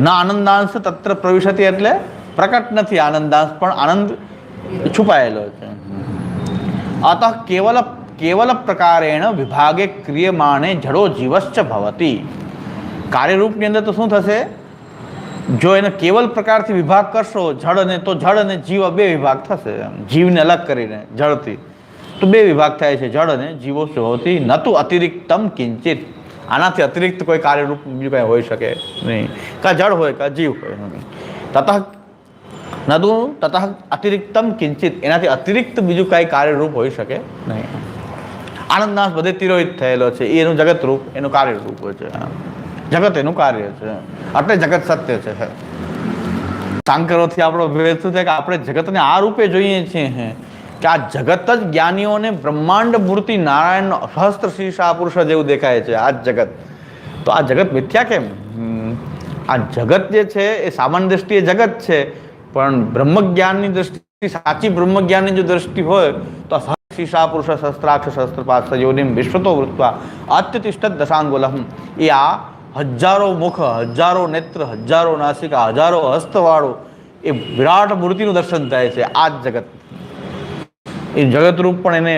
ન આનંદાંશ તત્ર પ્રવિશતિ એટલે પ્રકટ નથી આનંદાંશ, પણ આનંદ છુપાયેલો છે. અતઃ કેવલ પ્રકારેણ વિભાગે ક્રિયમાણે જડો જીવશ્ચ ભવતિ. કાર્યરૂપની અંદર તો શું થશે, જો એને કેવલ પ્રકારથી વિભાગ કરશો જળ તો જળ અને જીવ બે વિભાગ થશે. જીવને અલગ કરીને જળથી તો બે વિભાગ થાય છે, જળ અને જીવો હોતી. ન તો અતિરિક્તમ કિંચિત, આનાથી અતિરિક્ત કોઈ કાર્યરૂપ બીજું કાંઈ હોઈ શકે નહીં, કાં જળ હોય કાં જીવ હોય. તતઃ અતિરિક્તમ કિંચિત, એનાથી અતિરિક્ત બીજું કાંઈ કાર્યરૂપ હોઈ શકે નહીં. આનંદનાશ બધે તિરોહિત થયેલો છે, એ એનું જગત રૂપ, એનું કાર્યરૂપ હોય છે. જગત એનું કાર્ય છે, એટલે જગત સત્ય છે. સાંકરોથી આપણો ભેદ શું છે કે આપણે જગતને આ રૂપે જોઈએ છીએ કે આ જગત જ જ્ઞાનીઓને બ્રહ્માંડ મૂર્તિ નારાયણ સહસ્ત્ર શીર્ષા પુરુષ જેવું દેખાય છે. આ જગત તો આ જગત મિથ્યા કેમ? આ જગત જે છે એ સામાન્ય દ્રષ્ટિએ જગત છે, પણ બ્રહ્મજ્ઞાનની દ્રષ્ટિ, સાચી બ્રહ્મજ્ઞાનની જો દ્રષ્ટિ હોય તો શીર્ષા પુરુષ શસ્ત્રાક્ષ શસ્ત્રપાસ્ત યોનિમ વિશ્વતો વૃત્વા અત્યતિષ્ઠ દશાંગોલમ, એ આ હજારો મુખ, હજારો નેત્ર, હજારો નાસિકા, હજારો હસ્તવાળું એ વિરાટ મૂર્તિનું દર્શન થાય છે. આ જ જગત, એ જગતરૂપ પણ એને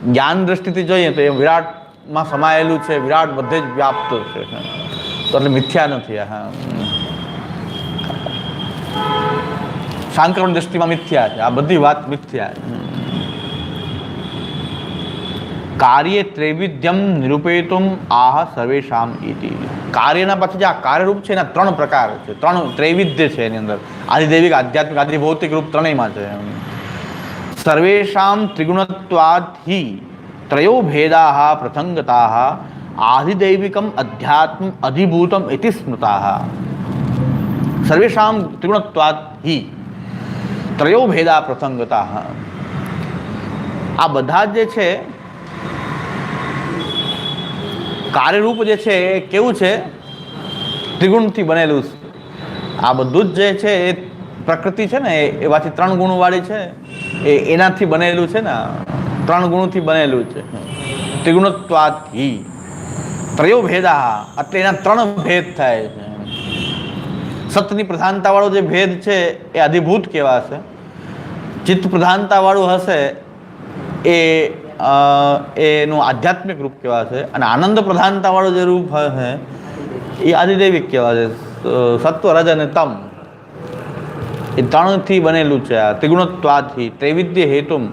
જ્ઞાન દ્રષ્ટિથી જોઈએ તો એ વિરાટમાં સમાયેલું છે, વિરાટ બધે જ વ્યાપ્ત છે. તો એટલે મિથ્યા નથી. હા, સાંકરણ દ્રષ્ટિમાં મિથ્યા છે. આ બધી વાત મિથ્યા છે. કાર્ય ત્રૈવિધ્યમ નિરૂપેતુમ આહ સર્વેશામ ઇતિ. કાર્યના પછી જે આ કાર્યરૂપ છે એના 3 પ્રકાર છે, 3 ત્રૈવિધ્ય છે એની અંદર. આદિદૈવિક, આધ્યાત્મિક, આદિભૌતિક રૂપ ત્રણેયમાં છે. સર્વેશામ ત્રિગુણત્વાદ હિ ત્રયો ભેદાઃ પ્રસંગતાઃ આધિદૈવિકમ અધ્યાત્મ અધિભૂતમ ઇતિ સ્મૃતાઃ. સર્વેશામ ત્રિગુણત્વાદ હિ ત્રયો ભેદા પ્રસંગતાઃ. આ બધા જે છે કાર્યરૂપ જે છે એ કેવું છે? ત્રિગુણથી બનેલું છે. આ બધું જ જે છે એ પ્રકૃતિ છે ને એવાથી 3 ગુણવાળી છે, એનાથી બનેલું છે ને, 3 ગુણોથી બનેલું છે. ત્રિગુણત્વાદ હિ ત્રયો ભેદા, એટલે એના 3 ભેદ થાય છે. સતની પ્રધાનતાવાળો જે ભેદ છે એ અધિભૂત કહેવાશે. ચિત્ત પ્રધાનતાવાળું હશે એનું આધ્યાત્મિક રૂપ કહેવાશે. અને આનંદ પ્રધાનતાવાળું જે રૂપ હશે એ આધિદૈવિક કહેવાશે. સત્વ, રજ અને તમ એ 3થી બનેલું છે. આ ત્રિગુણત્વાદથી ત્રૈવિધ્ય હેતુમ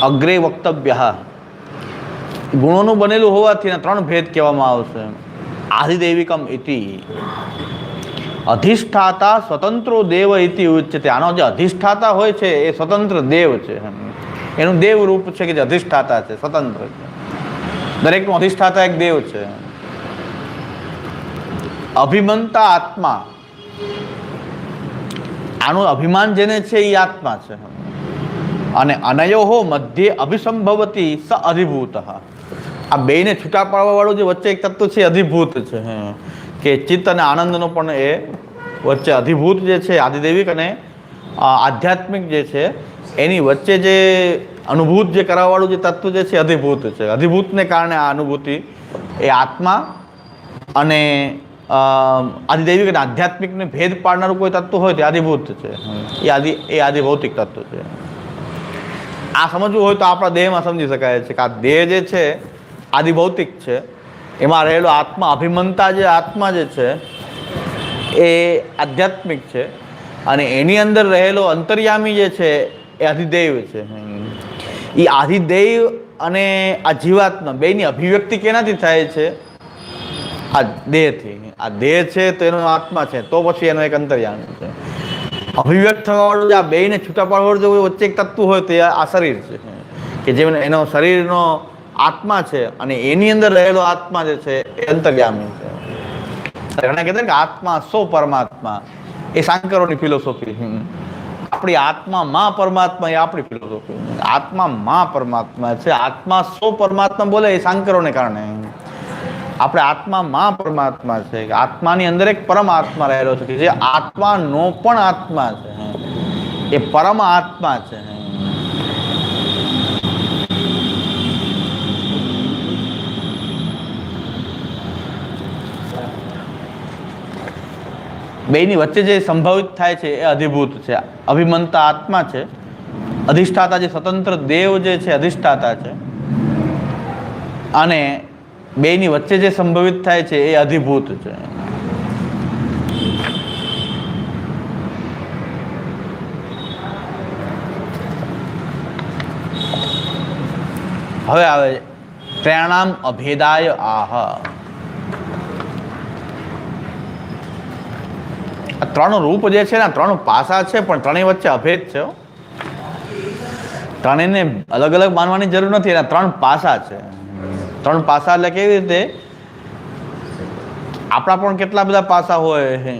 અગ્રે વક્તવ્ય. ગુણોનું બનેલું હોવાથી એના 3 ભેદ કહેવામાં આવશે. આધિદૈવિકમ ઇતિ અધિષ્ઠાતા સ્વતંત્રો દેવ ઇતિ ઉચ્યતે. આનો જે અધિષ્ઠાતા હોય છે એ સ્વતંત્ર દેવ છે. એનું દેવ રૂપ છે કે જે અધિષ્ઠાતા છે, સ્વતંત્ર છે. દરેકનું અધિષ્ઠાતા એક દેવ છે. અભિમંતા આત્મા, આનું અભિમાન જેને છે એ આત્મા છે. અને અનયોહો મધ્યે અભિસંભવતી સ અધિભૂત. આ બેયને છૂટા પાડવા વાળું જે વચ્ચે એક તત્વ છે અધિભૂત છે, કે ચિત્ત અને આનંદનો પણ એ વચ્ચે અધિભૂત જે છે આદિદૈવિક અને આધ્યાત્મિક જે છે એની વચ્ચે જે અનુભૂત જે કરાવવાળું જે તત્વ જે છે અધિભૂત છે. અધિભૂતને કારણે આ અનુભૂતિ એ આત્મા અને આદિદૈવિક અને આધ્યાત્મિકને ભેદ પાડનારું કોઈ તત્વ હોય તે આધિભૂત છે. એ આધિભૌતિક તત્વ છે. આ સમજવું હોય તો આપણા દેહમાં સમજી શકાય છે કે આ દેહ જે છે આધિભૌતિક છે. એમાં રહેલો આત્મા, અભિમંતા જે આત્મા જે છે એ આધ્યાત્મિક છે. અને એની અંદર રહેલો અંતર્યામી જે છે એ આધિદૈવ છે. એ આધિદૈવ અને આ જીવાત્મા બેયની અભિવ્યક્તિ કેનાથી થાય છે? આ દેહથી. આ દેહ છે તો એનો આત્મા છે, તો પછી એનો એક અંતર્યામી છે. અભિવ્યક્ત થવાવાળું જે આ બેયને છૂટા પાડવાળું જો વચ્ચે એક તત્વ હોય તો આ શરીર છે, કે જે એનો શરીરનો આત્મા છે અને એની અંદર રહેલો આત્મા જે છે એ અંતર્યામી છે. ઘણા કહેતા કે આત્મા સો પરમાત્મા, એ સાંકરોની ફિલોસોફી. આપણી આત્મામાં પરમાત્મા એ આપણી ફિલોસોફી. આત્મામાં પરમાત્મા છે. આત્મા સો પરમાત્મા બોલે એ સાંકરોને કારણે. આપણે આત્મામાં પરમાત્મા છે. આત્માની અંદર એક પરમાત્મા રહેલો છે કે જે આત્માનો પણ આત્મા છે, એ પરમ આત્મા છે. બેયની વચ્ચે જે સંભવિત થાય છે એ અધિભૂત છે. અભિમંતા આત્મા છે. અધિષ્ઠાતા જે સ્વતંત્ર દેવ જે છે અધિષ્ઠાતા છે. અને બેયની વચ્ચે જે સંભવિત થાય છે એ અધિભૂત છે. હવે આવે ત્રણામ અભેદાય આહ. આ 3 રૂપ જે છે ને 3 પાસા છે, પણ ત્રણેય વચ્ચે અભેદ છે. ત્રણેયને અલગ અલગ માનવાની જરૂર નથી. એના 3 પાસા છે. 3 પાસા એટલે કેવી રીતે? આપણા પણ કેટલા બધા પાસા હોય.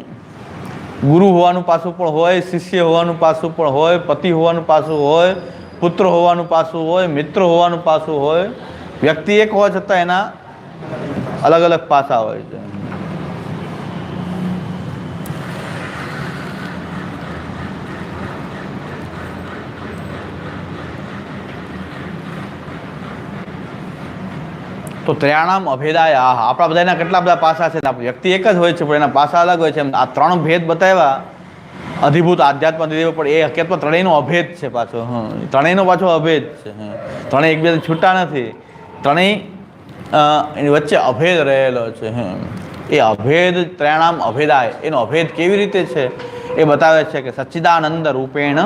ગુરુ હોવાનું પાસું પણ હોય, શિષ્ય હોવાનું પાસું પણ હોય, પતિ હોવાનું પાસું હોય, પુત્ર હોવાનું પાસું હોય, મિત્ર હોવાનું પાસું હોય. વ્યક્તિ એક હોવા છતાં એના અલગ અલગ પાસા હોય છે. તો ત્રયાણામ અભેદાય આહ, આપણા બધાના કેટલા બધા પાસા છે. વ્યક્તિ એક જ હોય છે પણ એના પાસા અલગ હોય છે. આ 3 ભેદ બતાવ્યા, અધિભૂત, આધ્યાત્મ, અધિદેવ, પણ એ હકીકતમાં ત્રણેયનો અભેદ છે પાછો. ત્રણેયનો પાછો અભેદ છે. ત્રણેય એકબીજાથી છૂટા નથી, ત્રણેય એની વચ્ચે અભેદ રહેલો છે. એ અભેદ ત્રયાણામ અભેદાય, એનો અભેદ કેવી રીતે છે એ બતાવે છે કે સચ્ચિદાનંદ રૂપેણ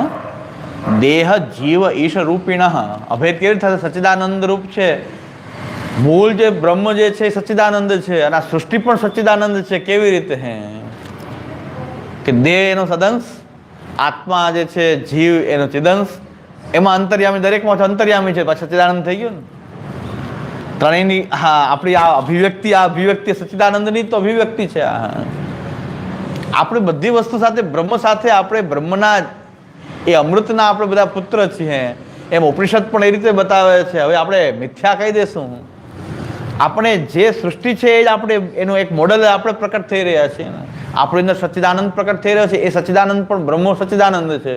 દેહ જીવ ઈશ રૂપિણ. અભેદ કેવી રીતે થશે? સચ્ચિદાનંદ રૂપ છે, મૂળ જે બ્રહ્મ જે છે એ સચ્ચિદાનંદ છે, અને આ સૃષ્ટિ પણ સચ્ચિદાનંદ છે. કેવી રીતે? કે દેહ એનો સદંશ, આત્મા જે છે જીવ એનો ચિદંશ, એમાં અંતર્યામી, દરેકમાં અંતર્યામી છે. પાછું સચ્ચિદાનંદ થઈ ગયું ને ત્રણેયની. હા, આપણી આ અભિવ્યક્તિ સચ્ચિદાનંદની તો અભિવ્યક્તિ છે. આપણે બધી વસ્તુ સાથે, બ્રહ્મ સાથે, આપણે બ્રહ્મના એ અમૃતના આપણે બધા પુત્ર છીએ, એમ ઉપનિષદ પણ એ રીતે બતાવે છે. હવે આપણે મિથ્યા કહી દેશું? આપણે જે સૃષ્ટિ છે એ જ આપણે એનું એક મોડલ આપણે પ્રકટ થઈ રહ્યા છીએ. આપણી અંદર સચ્ચિદાનંદ પ્રકટ થઈ રહ્યો છે. એ સચ્ચિદાનંદ પણ બ્રહ્મ સચ્ચિદાનંદ છે.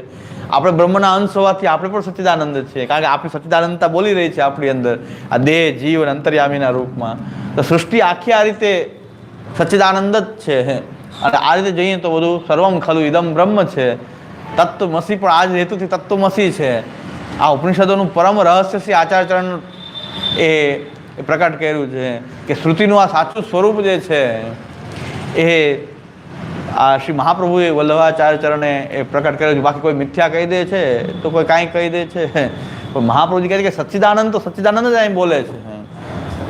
આપણે બ્રહ્મના અંશ હોવાથી આપણે પણ સચ્ચિદાનંદ છીએ, કારણ કે આપણી સચ્ચિદાનંદતા બોલી રહી છે આપણી અંદર, આ દેહ, જીવ અને અંતર્યામીના રૂપમાં. તો સૃષ્ટિ આખી આ રીતે સચ્ચિદાનંદ જ છે. અને આ રીતે જોઈએ તો બધું સર્વમ ખલુ ઇદમ બ્રહ્મ છે. તત્વમસી પણ આ જ હેતુથી તત્વમસી છે. આ ઉપનિષદોનું પરમ રહસ્ય શ્રી આચાર્યચરણ એ પ્રકટ કર્યું છે કે શ્રુતિનું આ સાચું સ્વરૂપ જે છે એ આ શ્રી મહાપ્રભુએ વલ્લભાચાર્યચરણે એ પ્રકટ કર્યું છે. બાકી કોઈ મિથ્યા કહી દે છે તો કોઈ કાંઈ કહી દે છે, પણ મહાપ્રભુજી કહે છે કે સચ્ચિદાનંદ તો સચ્ચિદાનંદ જ અહીં બોલે છે.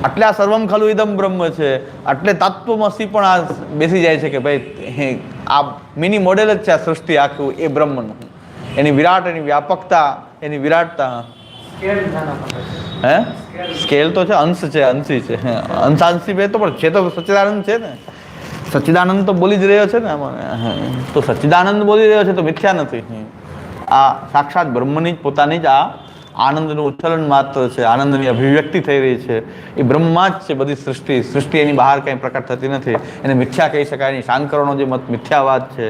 એટલે આ સર્વમ ખલુ ઇદમ બ્રહ્મ છે. એટલે તત્વમસી પણ આ બેસી જાય છે કે ભાઈ આ મિની મોડેલ જ છે આ સૃષ્ટિ આખું એ બ્રહ્મનું, એની વિરાટ, એની વ્યાપકતા, એની વિરાટતા. સ્કેલ તો છે, અંશ છે, અંશી છે. અંશાંશી બે તો પણ છે તો સચ્ચિદાનંદ છે ને. સચ્ચિદાનંદ તો બોલી જ રહ્યો છે ને આમાં. તો સચ્ચિદાનંદ બોલી રહ્યો છે તો મિથ્યા નથી. આ સાક્ષાત બ્રહ્મની જ પોતાની જ આ આનંદનું ઉચ્છલન માત્ર છે, આનંદની અભિવ્યક્તિ થઈ રહી છે. એ બ્રહ્મમાં જ છે બધી સૃષ્ટિ. સૃષ્ટિ એની બહાર કંઈ પ્રકટ થતી નથી. એને મિથ્યા કહી શકાય નહીં. શાંકરોનો જે મત મિથ્યાવાદ છે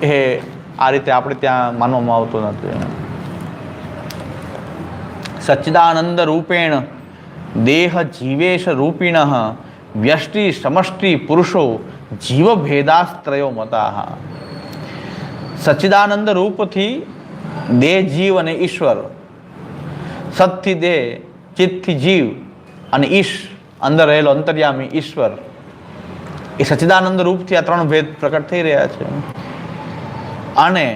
એ આ રીતે આપણે ત્યાં માનવામાં આવતો નથી. સચ્ચિદાનંદ રૂપેણ દેહ જીવેશ રૂપિણ વ્યષ્ટિ સમષ્ટિ પુરુષો જીવ ભેદાસ્ત્રયો મતા. સચ્ચિદાનંદ રૂપથી દેહ, જીવ અને ઈશ્વર, સતથી દેહ, ચિત્તથી જીવ અને ઈશ, અંદર રહેલો અંતર્યામી ઈશ્વર, એ સચ્ચિદાનંદ રૂપથી આ 3 ભેદ પ્રકટ થઈ રહ્યા છે. અને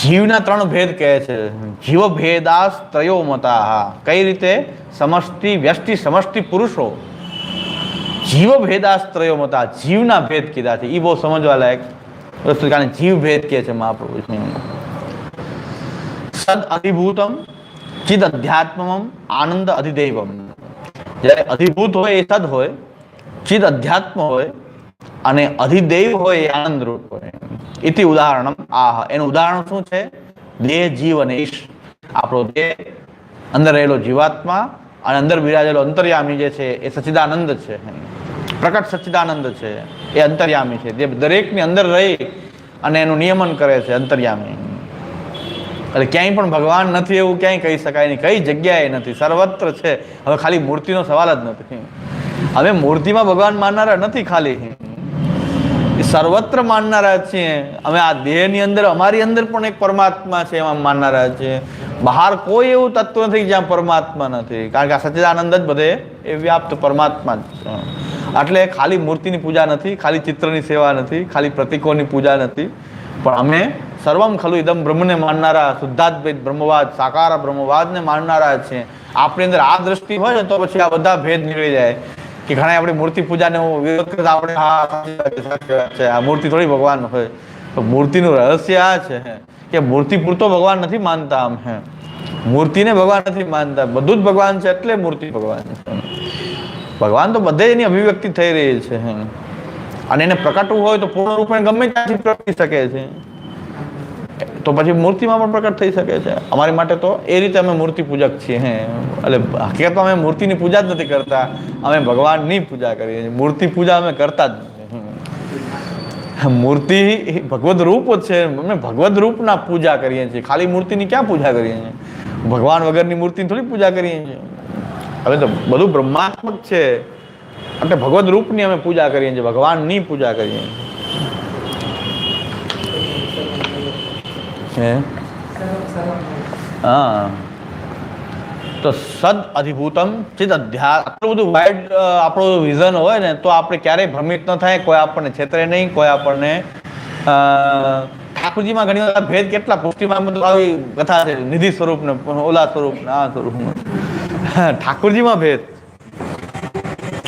જીવના 3 ભેદ કહે છે. જીવ ભેદાસ ત્રયો મતા. કઈ રીતે? સમષ્ટિ, વ્યષ્ટિ, સમષ્ટિ પુરુષો જીવ ભેદાસ ત્રયો મતા. જીવના ભેદ કીધા છે. એ બહુ સમજવા લાયક વસ્તુ, કારણ જીવ ભેદ કહે છે મહાપ્રભુ. સદ અધિભૂતમ ચિદ અધ્યાત્મમ આનંદ અધિદૈવમ. જ્યારે અધિભૂત હોય એ સદ હોય, ચિદ અધ્યાત્મ હોય, અને અધિદૈવ હોય એ આનંદ રૂપ હોય. ઇતિ ઉદાહરણમ આહ. એનું ઉદાહરણ શું છે? દેહ, જીવ અને ઈશ. આપણો દેહ, અંદર રહેલો જીવાત્મા, અને અંદર બિરાજેલો અંતર્યામી જે છે એ સચ્ચિદાનંદ છે, પ્રકટ સચ્ચિદાનંદ છે. એ અંતર્યામી છે, જે દરેકની અંદર રહી અને એનું નિયમન કરે છે. અંતર્યામી એટલે ક્યાંય પણ ભગવાન નથી એવું ક્યાંય કહી શકાય નહીં. કઈ જગ્યાએ નથી, સર્વત્ર છે. હવે ખાલી મૂર્તિનો સવાલ જ નથી. હવે મૂર્તિમાં ભગવાન માનનારા નથી, ખાલી સર્વત્ર માનનારા છીએ. અમે આ દેહની અંદર, અમારી અંદર પણ એક પરમાત્મા છે એમાં માનનારા છીએ. બહાર કોઈ એવું તત્વ નથી જ્યાં પરમાત્મા નથી, કારણ કે આ સચ્ચિદાનંદ જ બધે એ વ્યાપ્ત પરમાત્મા જ છે. એટલે ખાલી મૂર્તિની પૂજા નથી, ખાલી ચિત્રની સેવા નથી, ખાલી પ્રતીકોની પૂજા નથી, પણ અમે સર્વમ ખલુ ઇદમ બ્રહ્મને માનનારા, શુદ્ધાદ્વૈત બ્રહ્મવાદ, સાકાર બ્રહ્મવાદને માનનારા છીએ. આપણી અંદર આ દ્રષ્ટિ હોય ને તો પછી આ બધા ભેદ નીકળી જાય. કે ઘણા આપણી મૂર્તિ પૂજાને વિરોધ કરતા આપણે આ મૂર્તિ થોડી ભગવાન હોય. તો મૂર્તિનું રહસ્ય આ છે કે મૂર્તિ પૂરતો ભગવાન નથી માનતા. આમ મૂર્તિને ભગવાન નથી માનતા, બધું જ ભગવાન છે એટલે મૂર્તિ ભગવાન છે. ભગવાન તો બધે એની અભિવ્યક્તિ થઈ રહી છે, અને એને પ્રકટવું હોય તો પૂર્ણ રૂપે ગમે ત્યાંથી પ્રગટી શકે છે. તો પછી મૂર્તિમાં પણ પ્રકટ થઈ શકે છે. અમારી માટે તો એ રીતે અમે મૂર્તિ પૂજક છીએ. એટલે હકીકતમાં અમે મૂર્તિની પૂજા જ નથી કરતા, અમે ભગવાનની પૂજા કરીએ છીએ. મૂર્તિ પૂજા અમે કરતા જ નથી. મૂર્તિ ભગવદ રૂપ છે, અમે ભગવદ રૂપના પૂજા કરીએ છીએ. ખાલી મૂર્તિની ક્યાં પૂજા કરીએ છીએ? ભગવાન વગરની મૂર્તિની થોડી પૂજા કરીએ છીએ. હવે તો બધું બ્રહ્માત્મક છે એટલે ભગવદ રૂપની અમે પૂજા કરીએ છીએ, ભગવાનની પૂજા કરીએ હે હા. તો સદ અધિભૂતમ ચિત અધ્યાત્મ, આટલું બધું વાઇડ આપણું વિઝન હોય ને તો આપણે ક્યારેય ભ્રમિત ન થાય, કોઈ આપણને છેતરે નહીં, કોઈ આપણને ઠાકોરજીમાં ઘણી વાર ભેદ કેટલા પુષ્ટિમાં આવી કથા છે, નિધિ સ્વરૂપ ને ઓલા સ્વરૂપ ને આ સ્વરૂપ. ઠાકોરજીમાં ભેદ,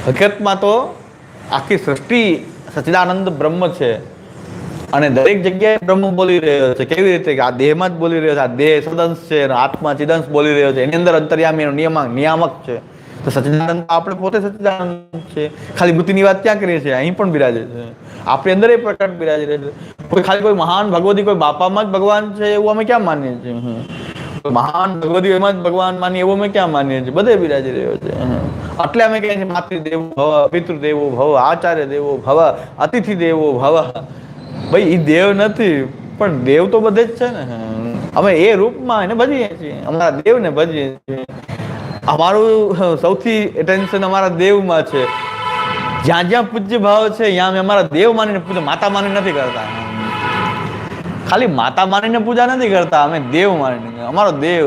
હકીકતમાં તો આખી સૃષ્ટિ સચ્ચિદાનંદ બ્રહ્મ છે અને દરેક જગ્યાએ બ્રહ્મ બોલી રહ્યો છે. કેવી રીતે કે આ દેહમાં જ બોલી રહ્યો છે, આ દેહ સદંશ છે અને આત્મા ચિદંશ બોલી રહ્યો છે, એની અંદર અંતર્યામી નિયામક છે. તો સચ્ચિદાનંદ આપણે પોતે સચ્ચિદાનંદ છે, ખાલી બુદ્ધિની વાત ક્યાં કરીએ છીએ, અહીં પણ બિરાજે છે, આપણી અંદર એ પ્રકટ બિરાજી રહે છે. કોઈ ખાલી કોઈ મહાન ભગવતી કોઈ બાપામાં જ ભગવાન છે એવું અમે ક્યાં માનીએ છીએ, મહાન ભગવતી એમાં જ ભગવાન માનીએ એવું અમે ક્યાં માનીએ છીએ, બધે બિરાજી રહ્યો છે. એટલે અમે કહીએ છીએ માતૃદેવો ભવ, પિતૃદેવો ભવ, આચાર્ય દેવો ભવ, અતિથિ દેવો ભવ. ભાઈ એ દેવ નથી પણ દેવ તો બધે જ છે ને. અમે એ રૂપમાં એને ભજીએ છીએ, અમારા દેવને ભજીએ છીએ. અમારું સૌથી એટેન્શન અમારા દેવમાં છે. જ્યાં જ્યાં પૂજ્ય ભાવ છે ત્યાં અમે અમારા દેવ માનીને પૂજા, માતા માનીને નથી કરતા. ખાલી માતા માનીને પૂજા નથી કરતા, અમે દેવ માનીને, અમારો દેવ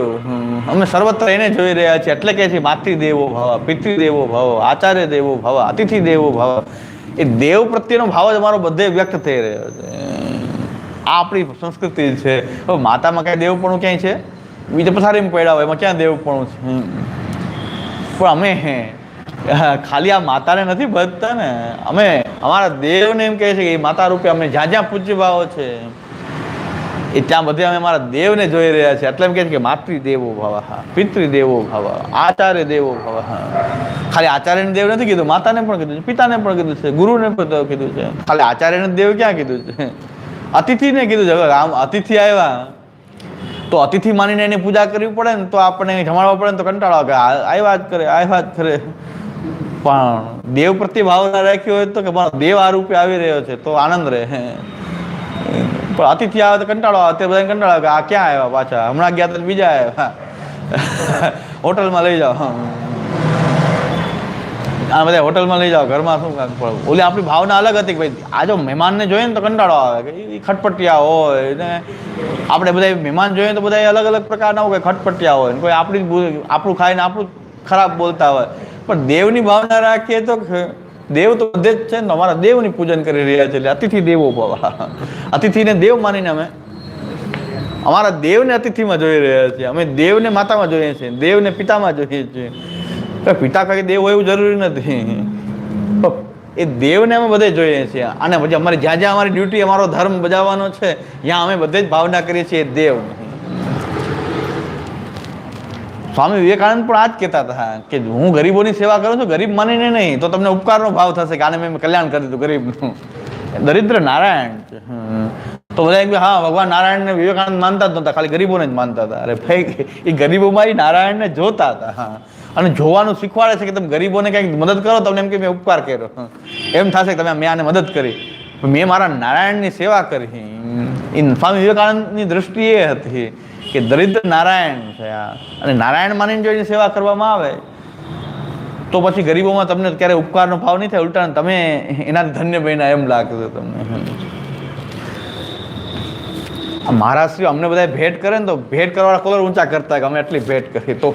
અમે સર્વત્ર એને જોઈ રહ્યા છીએ. એટલે કે છે માતૃદેવો ભવ, પિતૃદેવો ભવ, આચાર્ય દેવો ભવ, અતિથિ દેવો ભવ. એ દેવ પ્રત્યેનો ભાવ જ અમારો બધે વ્યક્ત થઈ રહ્યો છે. આ આપણી સંસ્કૃતિ છે. હવે માતામાં ક્યાંય દેવપણું ક્યાંય છે? બીજે પથારીમાં પડ્યા હોય એમાં ક્યાં દેવપણું છે? પણ અમે ખાલી આ માતાને નથી ભજતા ને, અમે અમારા દેવને એમ કહે છે કે એ માતા રૂપે અમે જ્યાં જ્યાં પૂજ્ય ભાવો છે એ ત્યાં બધે અમે અમારા દેવને જોઈ રહ્યા છીએ. એટલે એમ કહે છે કે માતૃદેવો ભવ, પિતૃદેવો ભવ, આચાર્ય દેવો ભવ. ખાલી આચાર્યને દેવ નથી કીધું, માતાને પણ કીધું છે, પિતાને પણ કીધું છે, ગુરુને પણ કીધું છે. ખાલી આચાર્યને દેવ ક્યાં કીધું છે? અતિથિને કીધું છે. હવે આમ અતિથિ આવ્યા તો અતિથિ માનીને એની પૂજા કરવી પડે ને, તો આપણને જમાડવા પડે ને તો કંટાળો આવે, આવ્યા જ કરે, આવ્યા જ કરે. પણ દેવ પ્રત્યે ભાવના રાખી હોય તો કે મારો દેવ આ રૂપે આવી રહ્યો છે તો આનંદ રહે. પણ અતિથિ આવે તો કંટાળો આવે, તે બધાને કંટાળો આવે, આ ક્યાં આવ્યા પાછા, હમણાં ગયા તો બીજા આવ્યા, હોટલમાં લઈ જાઓ, આ બધા હોટલમાં લઈ જાઓ, ઘરમાં શું કાંક પડવું. ઓલી આપણી ભાવના અલગ હતી કે ભાઈ આ જો મહેમાનને જોઈએ ને તો કંટાળો આવે, કે એ ખટપટિયા હોય ને. આપણે બધા મહેમાન જોઈએ તો બધા અલગ અલગ પ્રકારના હોય, ખટપટિયા હોય, કોઈ આપણું ખાઈને આપણું ખરાબ બોલતા હોય. પણ દેવની ભાવના રાખીએ તો દેવ તો બધે જ છે ને, અમારા દેવની પૂજન કરી રહ્યા છે. એટલે અતિથિ દેવો ભવ, અતિથિને દેવ માનીને અમે અમારા દેવને અતિથિમાં જોઈ રહ્યા છીએ. અમે દેવને માતામાં જોઈએ છીએ, દેવને પિતામાં જોઈએ છીએ. પિતા કઈ દેવ હોય એવું જરૂરી નથી, એ દેવને અમે બધે જોઈએ છીએ. અને પછી અમારી જ્યાં જ્યાં અમારી ડ્યુટી, અમારો ધર્મ બજાવવાનો છે ત્યાં અમે બધે જ ભાવના કરીએ છીએ દેવ. સ્વામી વિવેકાનંદ પણ આ જ કહેતા હતા કે હું ગરીબોની સેવા કરું છું, ગરીબ માનીને નહીં, તો તમને ઉપકારનો ભાવ થશે કે આને મેં કલ્યાણ કરી દીધું ગરીબનું. દરિદ્ર નારાયણ છે. તો બધા એમ કે હા ભગવાન નારાયણને વિવેકાનંદ માનતા જ નહોતા, ખાલી ગરીબોને જ માનતા હતા. અરે ભાઈ એ ગરીબોમાં નારાયણને જોતા હતા અને જોવાનું શીખવાડે છે કે તમે ગરીબોને કંઈક મદદ કરો, તમને એમ કે મેં ઉપકાર કર્યો, એમ થશે કે તમે મેં આને મદદ કરી, મેં મારા નારાયણની સેવા કરી. એ સ્વામી વિવેકાનંદની દ્રષ્ટિ એ હતી કે દરિદ્ર નારાયણ છે અને નારાયણ માનીને જો એની સેવા કરવામાં આવે તો પછી ગરીબોમાં તમને ક્યારેય ઉપકારનો ભાવ નહીં થાય, ઉલટા તમે એનાથી ધન્ય બન્યા એમ લાગશે તમને. મહારાષ્ટ્રીય અમને બધા ભેટ કરે ને તો ભેટ કરવાવાળા કોલર ઊંચા કરતા કે અમે એટલી ભેટ કરી, તો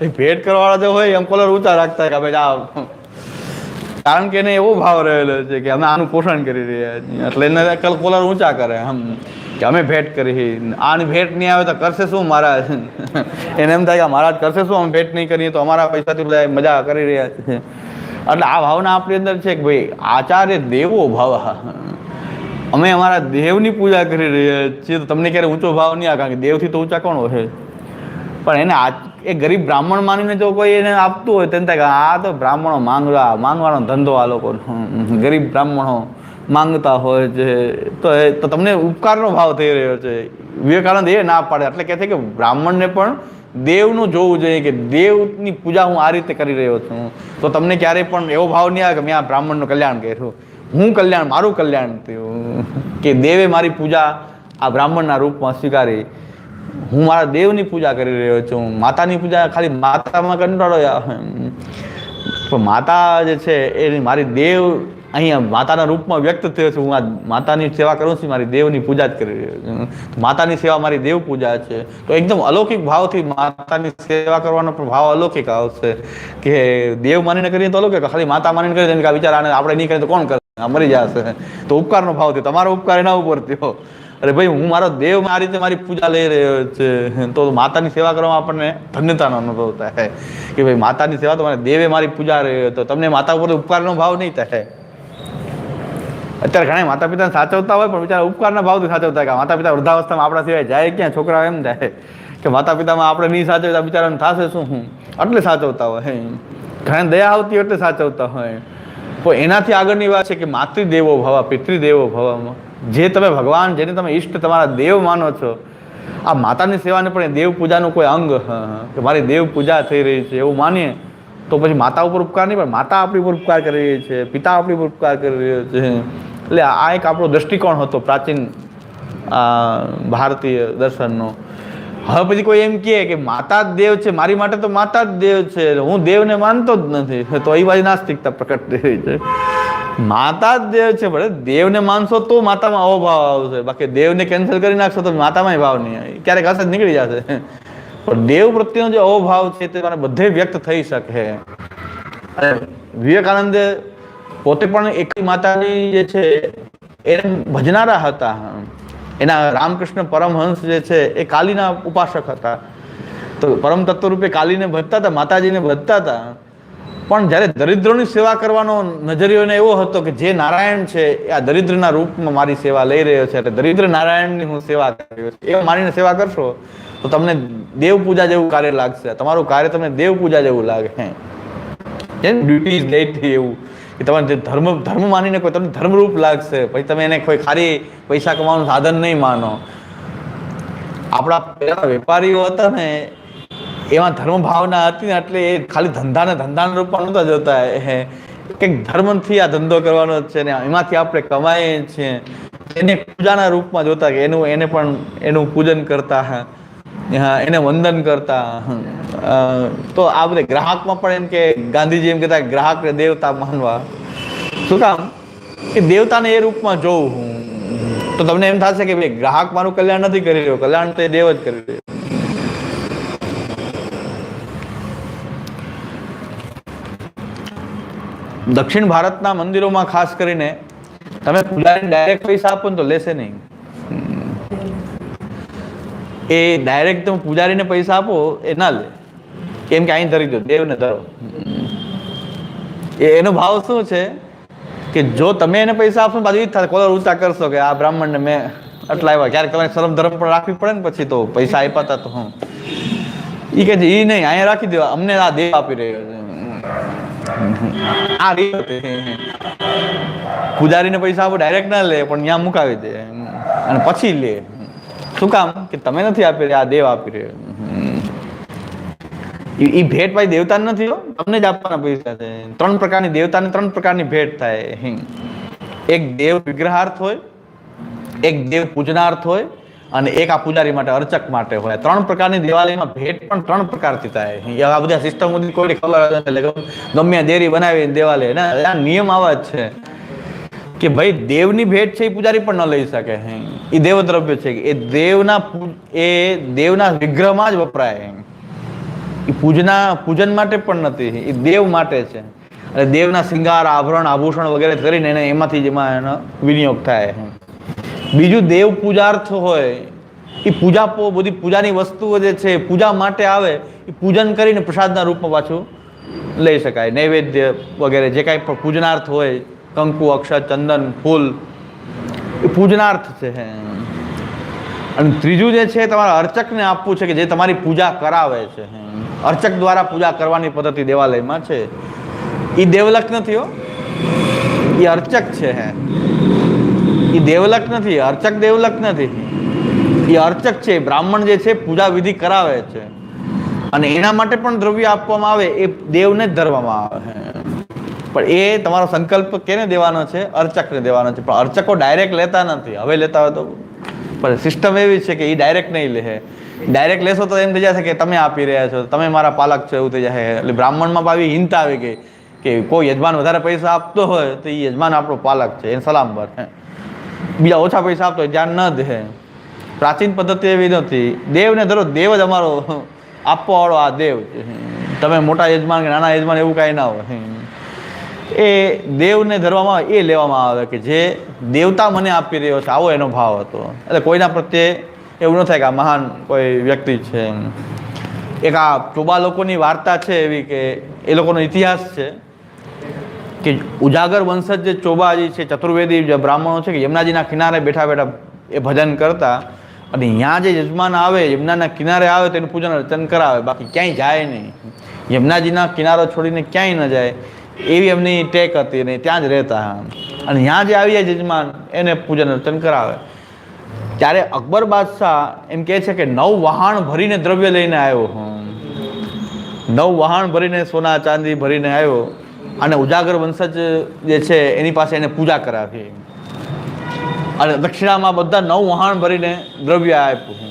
એ ભેટ કરવાવાળા જો હોય એમ કોલર ઊંચા રાખતા કે ભાઈ આ, કારણ કે એને એવો ભાવ રહેલો છે કે અમે આનું પોષણ કરી રહ્યા છીએ, એટલે એને કોલર ઊંચા કરે એમ કે અમે ભેટ કરી, આની ભેટ નહીં આવે તો કરશે શું મહારાજ. એને એમ થાય કે મહારાજ કરશે શું, અમે ભેટ નહીં કરીએ તો અમારા પૈસાથી બધા મજા કરી રહ્યા છે. એટલે આ ભાવના આપણી અંદર છે કે ભાઈ આચાર્ય દેવો ભાવ, અમે અમારા દેવની પૂજા કરી રહ્યા છીએ. તો તમને ક્યારે ઊંચો ભાવ નહીં આવે, કારણ કે દેવથી તો ઊંચા કોણ હોય. પણ એને એ ગરીબ બ્રાહ્મણ માનીને જો કોઈ એને આપતું હોય તેને થાય કે આ તો બ્રાહ્મણો માંગવાનો ધંધો આ લોકોનો, ગરીબ બ્રાહ્મણો માંગતા હોય છે, તો તમને ઉપકારનો ભાવ થઈ રહ્યો છે. વિવેકાનંદ એ ના પાડે, એટલે કહે છે કે બ્રાહ્મણને પણ દેવનું જોવું જોઈએ કે દેવની પૂજા હું આ રીતે કરી રહ્યો છું. તો તમને ક્યારેય પણ એવો ભાવ નહીં આવે કે મેં આ બ્રાહ્મણનું કલ્યાણ કર્યું, હું કલ્યાણ, મારું કલ્યાણ થયું, કે દેવે મારી પૂજા આ બ્રાહ્મણના રૂપમાં સ્વીકારી. હું મારા દેવની પૂજા કરી રહ્યો છું. માતાની પૂજા ખાલી માતામાં કંટાળો આવે. પણ માતા જે છે એ મારી દેવ અહીંયા માતાના રૂપમાં વ્યક્ત થયો છે. હું આ માતાની સેવા કરું છું, મારી દેવની પૂજા જ કરી રહ્યો છું. માતાની સેવા મારી દેવ પૂજા છે. તો એકદમ અલૌકિક ભાવથી માતાની સેવા કરવાનો પણ ભાવ અલૌકિક આવશે કે દેવ માનીને કરીએ તો અલૌકિક, ખાલી માતા માનીને કરીએ તો વિચાર આને આપણે નહીં કરીએ તો કોણ કરે, મરી જશે. તો ઉપકારનો ભાવ થયો, તમારો ઉપકાર એના ઉપર થયો. અરે ભાઈ, હું મારો દેવ આ રીતે મારી પૂજા લઈ રહ્યો છે, તો માતાની સેવા કરવામાં આપણને ધન્યતાનો અનુભવ થાય કે ભાઈ માતાની સેવા તો મને દેવે મારી પૂજા રહ્યો, તો તમને માતા ઉપર ઉપકારનો ભાવ નહીં થાય. અત્યારે ઘણા માતા પિતાને સાચવતા હોય પણ બિચારા ઉપકારના ભાવથી સાચવતા કે માતા પિતા વૃદ્ધાવસ્થામાં આપણા સિવાય જાય ક્યાં, છોકરાઓ એમ થાય કે માતા પિતામાં આપણે નહીં સાચવતા બિચારાને થશે શું, એટલે સાચવતા હોય. ઘણા દયા આવતી એટલે સાચવતા હોય. પણ એનાથી આગળની વાત છે કે માતૃદેવો ભવ, પિતૃદેવો ભવમાં જે તમે ભગવાન, જેને તમે ઈષ્ટ તમારા દેવ માનો છો, આ માતાની સેવાને પણ દેવ પૂજાનું કોઈ અંગ કે મારી દેવ પૂજા થઈ રહી છે એવું માનીએ તો પછી માતા ઉપર ઉપકાર નહીં, પણ માતા આપણી ઉપર ઉપકાર કરી રહી છે, પિતા આપણી ઉપર ઉપકાર કરી રહ્યો છે. એટલે આ એક આપણો દ્રષ્ટિકોણ હતો પ્રાચીન ભારતીય દર્શનનો. હવે પછી કોઈ એમ કહે કે માતા જ દેવ છે, મારી માટે તો માતા જ દેવ છે, હું દેવને માનતો જ નથી, તો એ બાજુ નાસ્તિકતા પ્રકટ થઈ રહી છે. માતા જ દેવ છે, ભલે દેવને માનશો તો માતામાં અહોભાવ આવશે, બાકી દેવને કેન્સલ કરી નાખશો તો માતામાં ભાવ નહીં આવે, ક્યારેક હશે નીકળી જશે. પણ દેવ પ્રત્યેનો જે અહોભાવ છે તે બધે વ્યક્ત થઈ શકે. અને વિવેકાનંદે પોતે પણ એકલી માતાની જે છે એને ભજનારા હતા. એના રામકૃષ્ણ પરમહંસ જે છે એ કાલીના ઉપાસક હતા, તો પરમ તત્વ રૂપે કાલીને ભજતા હતા, માતાજીને ભજતા હતા. પણ જ્યારે દરિદ્રોની સેવા કરવાનો નજરિયો એને એવો હતો કે જે નારાયણ છે એ આ દરિદ્રના રૂપમાં મારી સેવા લઈ રહ્યો છે, એટલે દરિદ્ર નારાયણની હું સેવા કરી રહ્યો છું, એવું માનીને સેવા કરશો તો તમને દેવ પૂજા જેવું કાર્ય લાગશે, તમારું કાર્ય તમને દેવ પૂજા જેવું લાગે. જેમ ડ્યુટી ઇઝ લેટ એવું કે તમારે જે ધર્મ માનીને કોઈ તમને ધર્મરૂપ લાગશે, પછી તમે એને કોઈ ખાલી પૈસા કમાવાનું સાધન નહીં માનો. આપણા પહેલા વેપારીઓ હતા ને એમાં ધર્મ ભાવના હતી ને, એટલે એ ખાલી ધંધાના રૂપમાં નહોતા જોતા, કંઈક ધર્મથી આ ધંધો કરવાનો છે ને એમાંથી આપણે કમાઈએ છીએ, એને પૂજાના રૂપમાં જોતા કે એને પણ એનું પૂજન કરતા, એને વંદન કરતા. તો આ બધે ગ્રાહકમાં પણ એમ કે ગાંધીજી એમ કહેતા ગ્રાહકને દેવતા માનવા. શું કામ કે દેવતાને એ રૂપમાં જોઉં હું, તો તમને એમ થશે કે ભાઈ ગ્રાહક મારું કલ્યાણ નથી કરી રહ્યો, કલ્યાણ તો એ દેવ જ કરી રહ્યો. દક્ષિણ ભારતના મંદિરોમાં ખાસ કરીને તમે પૂજારીને ડાયરેક્ટ પૈસા આપો ને તો લેશે નહીં. એ ડાયરેક્ટ તમે પૂજારીને પૈસા આપો એ ના લે, કેમ કે અહીં ધરી દો, દેવને ધરો. એનો ભાવ શું છે કે જો તમે એને પૈસા આપશો બાજુ જ થાય, કોલર ઊંચા કરશો કે આ બ્રાહ્મણને મેં આટલા આવ્યા, ક્યારેક તમારે શરમ ધર્મ પણ રાખવી પડે ને, પછી તો પૈસા આપ્યા હતા તો હું એ કહે છે એ નહીં, અહીંયા રાખી દેવા, અમને આ દેવ આપી રહ્યો છે. આ રીતે પૂજારીને પૈસા આપો ડાયરેક્ટ ના લે, પણ ત્યાં મુકાવી દે અને પછી લે. શું કામ કે તમે નથી આપી રહ્યા, આ દેવ આપી રહ્યો. એ ભેટ ભાઈ દેવતા નથી, તમને જ આપવાના પૈસા છે. 3 પ્રકારની દેવતાને 3 પ્રકારની ભેટ થાય. એક દેવ વિગ્રહાર્થ હોય, એક દેવ પૂજનાર્થ હોય, અને એક આ પૂજારી માટે અર્ચક માટે હોય. 3 પ્રકારની દેવાલયમાં ભેટ પણ 3 પ્રકારથી થાય. આ બધા સિસ્ટમ કોઈ ખબર ગમે દેરી બનાવી દેવાલય ને આ નિયમ આવા જ છે કે ભાઈ દેવની ભેટ છે એ પૂજારી પણ ન લઈ શકે. એ દેવદ્રવ્ય છે, એ દેવના વિગ્રહમાં જ વપરાય. એ પૂજન માટે પણ નથી, એ દેવ માટે છે. અને દેવના શિંગાર, આભરણ, આભૂષણ વગેરે કરીને એને એમાંથી જ એમાં એનો વિનિયોગ થાય. બીજું દેવ પૂજાર્થ હોય, એ બધી પૂજાની વસ્તુઓ જે છે પૂજા માટે આવે, એ પૂજન કરીને પ્રસાદના રૂપમાં પાછું લઈ શકાય. નૈવેદ્ય વગેરે જે કાંઈ પણ પૂજનાર્થ હોય, કંકુ, અક્ષત, ચંદન, ફૂલ, એ પૂજનાર્થ છે. અને ત્રીજું જે છે તમારા અર્ચકને આપવું છે કે જે તમારી પૂજા કરાવે છે. અર્ચક દ્વારા પૂજા કરવાની પદ્ધતિ દેવાલયમાં છે. એ દેવલક નથી, એ અર્ચક છે. એ દેવલક નથી, અર્ચક દેવલક નથી, એ અર્ચક છે. બ્રાહ્મણ જે છે પૂજા વિધિ કરાવે છે અને એના માટે પણ દ્રવ્ય આપવામાં આવે, એ દેવને જ ધરવામાં આવે. પણ એ તમારો સંકલ્પ કેને દેવાનો છે? અર્ચકને દેવાનો છે. પણ અર્ચકો ડાયરેક્ટ લેતા નથી. હવે લેતા હોય તો પણ સિસ્ટમ એવી છે કે એ ડાયરેક્ટ નહીં લે. ડાયરેક્ટ લેશો તો એમ થઈ જશે કે તમે આપી રહ્યા છો, તમે મારા પાલક છો, એવું થઈ જાય. એટલે બ્રાહ્મણમાં આવી હિંતા આવી ગઈ કે કોઈ યજમાન વધારે પૈસા આપતો હોય તો એ યજમાન આપણો પાલક છે, એને સલામ પર. બીજા ઓછા પૈસા આપતો હોય ધ્યાન ન દે. પ્રાચીન પદ્ધતિ એવી નથી. દેવને ધરો, દેવ જ અમારો આપવાવાળો આ દેવ છે. તમે મોટા યજમાન કે નાના યજમાન એવું કાંઈ ના હોય. એ દેવને ધરવામાં આવે, એ લેવામાં આવે કે જે દેવતા મને આપી રહ્યો છે, આવો એનો ભાવ હતો. એટલે કોઈના પ્રત્યે એવું ન થાય કે આ મહાન કોઈ વ્યક્તિ છે. એક આ ચોબા લોકોની વાર્તા છે એવી કે એ લોકોનો ઇતિહાસ છે કે ઉજાગર વંશજ જે ચોબાજી છે, ચતુર્વેદી જે બ્રાહ્મણો છે, કે યમુનાજીના કિનારે બેઠા બેઠા એ ભજન કરતા, અને અહીંયા જે યજમાન આવે, યમુનાના કિનારે આવે તેનું પૂજન અર્ચન કરાવે, બાકી ક્યાંય જાય નહીં. યમુનાજીના કિનારો છોડીને ક્યાંય ન જાય એવી એમની ટેક હતી, ને ત્યાં જ રહેતા. અને ત્યાં જે આવી જાય યજમાન એને પૂજન અર્ચન કરાવે. ત્યારે અકબર બાદશાહ એમ કહે છે કે 9 વહાણ ભરીને દ્રવ્ય લઈને આવ્યો, 9 વહાણ ભરીને સોના ચાંદી ભરીને આવ્યો, અને ઉજાગર વંશજ જે છે એની પાસે એને પૂજા કરાવી, અને દક્ષિણામાં બધા 9 વહાણ ભરીને દ્રવ્ય આપ્યું.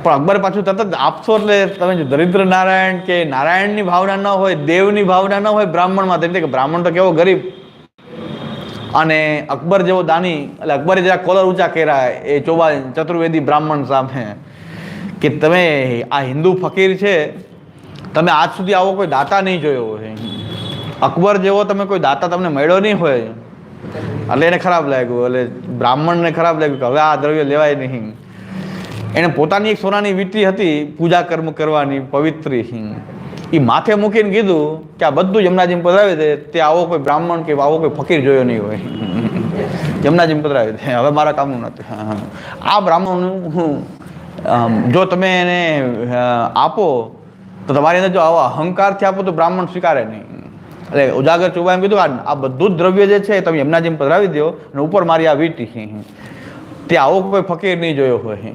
પણ અકબર પાછું તરત જ આપશો એટલે તમે જો દરિદ્ર નારાયણ કે નારાયણની ભાવના ન હોય, દેવની ભાવના ન હોય બ્રાહ્મણમાં, તેમ કે બ્રાહ્મણ તો કેવો ગરીબ, અને અકબર જેવો દાની, એટલે અકબરે જરા કોલર ઊંચા કર્યા એ ચોબા ચતુર્વેદી બ્રાહ્મણ સામે કે તમે આ હિન્દુ ફકીર છે, તમે આજ સુધી આવો કોઈ દાતા નહીં જોયો હોય, અકબર જેવો તમે કોઈ દાતા તમને મળ્યો નહીં હોય. એટલે એને ખરાબ લાગ્યું, એટલે બ્રાહ્મણને ખરાબ લાગ્યું કે હવે આ દ્રવ્ય લેવાય નહીં. એને પોતાની એક સોનાની વીંટી હતી પૂજા કર્મ કરવાની પવિત્રી, એ માથે મૂકીને કીધું કે આ બધું યમુનાજીમાં પધરાવી દે, તે આવો કોઈ બ્રાહ્મણ કે આવો કોઈ ફકીર જોયો નહીં હોય, યમુનાજીમાં પધરાવી દે, હવે મારા કામનું નથી. આ બ્રાહ્મણ જો તમે એને આપો તો તમારી અંદર જો આવા અહંકારથી આપો તો બ્રાહ્મણ સ્વીકારે નહીં. એટલે ઉજાગર ચોબા એમ કીધું આ બધું જ દ્રવ્ય જે છે તમે યમુનાજીમાં પધરાવી દો, અને ઉપર મારી આ વીંટી, તે આવો કોઈ ફકીર નહીં જોયો હોય,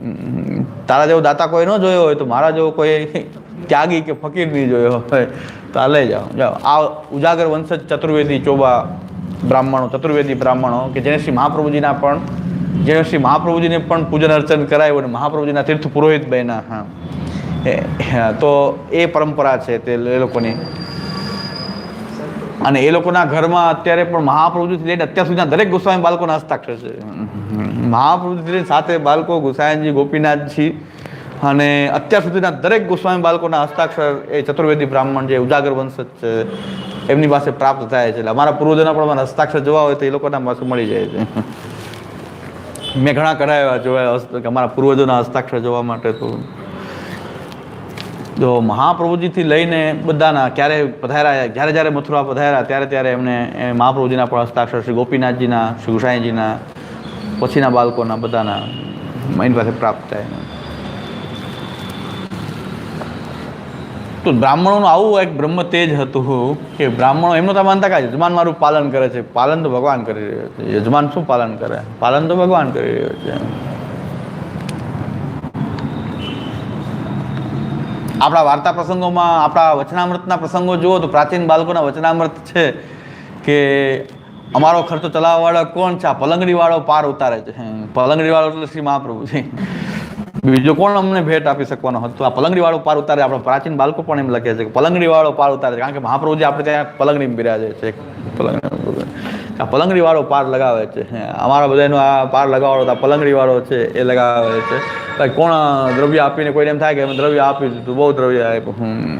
તારા જેવો દાતા કોઈ ન જોયો હોય, તો મારા જેવો કોઈ ત્યાગી કે ફકીર નહીં જોયો હોય, તો આ લઈ જાઓ. આ ઉજાગર વંશજ ચતુર્વેદી ચોબા બ્રાહ્મણો, ચતુર્વેદી બ્રાહ્મણો કે જેને શ્રી મહાપ્રભુજીને પણ પૂજન અર્ચન કરાયું અને મહાપ્રભુજીના તીર્થ પુરોહિત બન્યા. તો એ પરંપરા છે તે એ લોકોની. અને એ લોકોના ઘરમાં અત્યારે પણ મહાપ્રભુજીથી લઈને અત્યાર સુધીના દરેક ગોસ્વામી બાળકોના હસ્તાક્ષર છે. મહાપ્રભુજી સાથે બાળકો ગુસાઈજી, ગોપીનાથજી, અને અત્યાર સુધીના દરેક ગોસ્વામી બાળકોના હસ્તાક્ષર એ ચતુર્વેદી બ્રાહ્મણ જે ઉજાગર વંશજ છે એમની પાસે પ્રાપ્ત થાય છે. એટલે અમારા પૂર્વજોના પણ અમારા હસ્તાક્ષર જોવા હોય તો એ લોકોના પાસે મળી જાય છે. મેં ઘણા કરાવ્યા જોયા કે અમારા પૂર્વજોના હસ્તાક્ષર જોવા માટે. તો જો મહાપ્રભુજીથી લઈને બધાના ક્યારે પધાર્યા, જ્યારે જ્યારે મથુરા પધાર્યા ત્યારે એમને મહાપ્રભુજીના પણ હસ્તાક્ષર, શ્રી ગોપીનાથજીના, શ્રી ગુસાઈજીના, પછીના બાળકોના બધાના એની પાસે પ્રાપ્ત થાય. તો બ્રાહ્મણોનું આવું એક બ્રહ્મ તેજ હતું કે બ્રાહ્મણો એમનો તો માનતા કે યજમાન મારું પાલન કરે છે. પાલન તો ભગવાન કરી રહ્યો છે, યજમાન શું પાલન કરે? પાલન તો ભગવાન કરી રહ્યો છે. આપણા વાર્તા પ્રસંગોમાં, આપણા વચનામૃતના પ્રસંગો જુઓ તો પ્રાચીન બાળકોના વચનામૃત છે કે અમારો ખર્ચો ચલાવવાવાળો કોણ છે? આ પલંગડીવાળો પાર ઉતારે છે. પલંગડીવાળો એટલે શ્રી મહાપ્રભુ છે. બીજો કોણ અમને ભેટ આપી શકવાનો હતો? આ પલંગડીવાળો પાર ઉતારે. આપણા પ્રાચીન બાળકો પણ એમ લખે છે કે પલંગડીવાળો પાર ઉતારે છે, કારણ કે મહાપ્રભુજી આપણે ત્યાં પલંગડી બિરાજે છે. આ પલંગડીવાળો પાર લગાવે છે. અમારા બધાનો આ પાર લગાવવાળો આ પલંગડીવાળો છે એ લગાવે છે. ભાઈ કોણ દ્રવ્ય આપીને કોઈને એમ થાય કે અમે દ્રવ્ય આપી દીધું, બહુ દ્રવ્ય આપ્યું.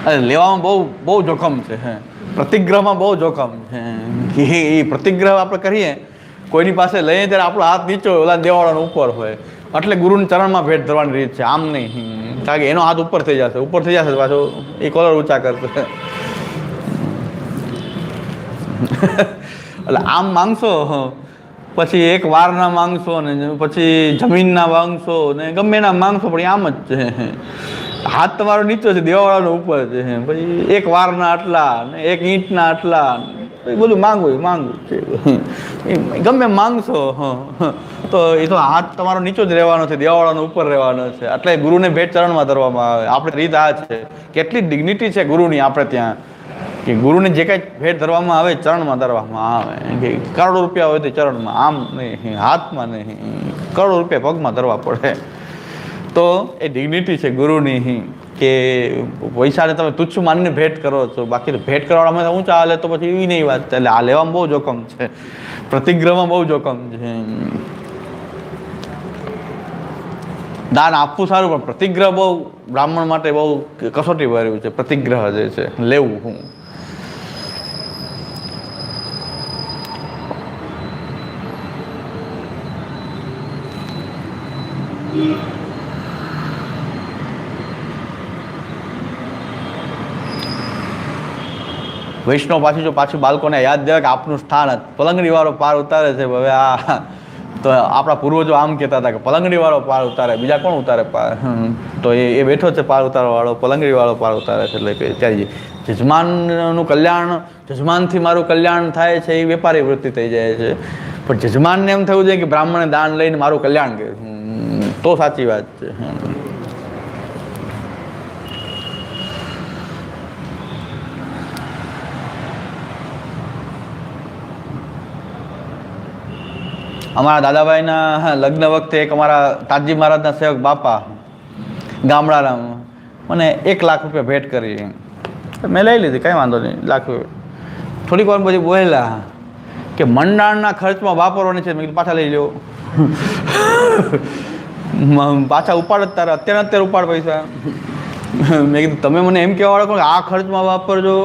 અરે લેવામાં બહુ જોખમ છે. પ્રતિગ્રહમાં બહુ જોખમ છે. એ પ્રતિગ્રહ આપણે કરીએ કોઈની પાસે લઈએ ત્યારે આપણો હાથ નીચો હોય, ઓલા દેવાળાનો ઉપર હોય, એટલે ગુરુના ચરણમાં ભેટ ધરવાની રીત છે. આમ નહીં, કારણ કે એનો હાથ ઉપર થઈ જશે પાછો એ કોલર ઊંચા કરશે. એટલે આમ માંગશો, પછી એક વારના માંગશો ને પછી જમીનના માંગશો ને ગમે એના માંગશો, પણ આમ જ છે. હાથ તમારો નીચો છે, દેવાવાળાનો ઉપર છે. પછી એક વારના આટલા ને એક ઈંટના આટલા, એ બધું માંગવું છે. ગમે માંગશો તો એ તો હાથ તમારો નીચો જ રહેવાનો છે, દેવાવાળાનો ઉપર રહેવાનો છે. એટલે ગુરુને ભેટ ચરણમાં ધરવામાં આવે. આપણે રીત આ છે. કેટલી ડિગ્નિટી છે ગુરુની આપણે ત્યાં. કે ગુરુને જે કાંઈ ભેટ ધરવામાં આવે ચરણમાં ધરવામાં આવે, કે કરોડો રૂપિયા હોય તો ચરણમાં, આમ નહીં, હાથમાં નહીં, કરોડો રૂપિયા પગમાં ધરવા પડે. તો એ ડિગ્નિટી છે ગુરુની, કે પૈસાને તમે તુચ્છ માનીને ભેટ કરો છો, બાકી તો ભેટ કરવાના ઊંચા હાલે તો પછી એવી નહીં વાત. એટલે આ લેવામાં બહુ જોખમ છે, પ્રતિગ્રહમાં બહુ જોખમ છે. દાન આપવું સારું, પણ પ્રતિગ્રહ બહુ બ્રાહ્મણ માટે બહુ કસોટી ભર્યું છે. પ્રતિગ્રહ જે છે લેવું. વૈષ્ણવ પાછું બાળકોને યાદ દેવા કે આપનું સ્થાન પલંગડી વાળો પાર ઉતારે છે. હવે આ તો આપણા પૂર્વજો આમ કહેતા હતા કે પલંગડી વાળો પાર ઉતારે, બીજા કોણ ઉતારે પાર? તો એ બેઠો છે પાર ઉતારવા વાળો, પલંગડી વાળો પાર ઉતારે છે. એટલે કે ત્યારે જજમાનનું કલ્યાણ, જજમાનથી મારું કલ્યાણ થાય છે, એ વેપારી વૃત્તિ થઈ જાય છે. પણ જજમાનને એમ થવું જોઈએ કે બ્રાહ્મણે દાન લઈને મારું કલ્યાણ કર્યું, તો સાચી વાત છે. અમારા દાદાભાઈના લગ્ન વખતે એક અમારા તાજી મહારાજના સેવક બાપા ગામડાના મને 1 લાખ રૂપિયા ભેટ કરી. મેં લઈ લીધી, કંઈ વાંધો નહીં, લાખ. થોડીક વાર પછી બોલેલા કે મંડાણના ખર્ચમાં વાપરવાની છે. મેં કીધું પાછા લઈ લો. પાછા ઉપાડ જ તારા, અત્યારે ઉપાડ પૈસા. મેં કીધું તમે મને એમ કહેવા વાળો કે આ ખર્ચમાં વાપરજો,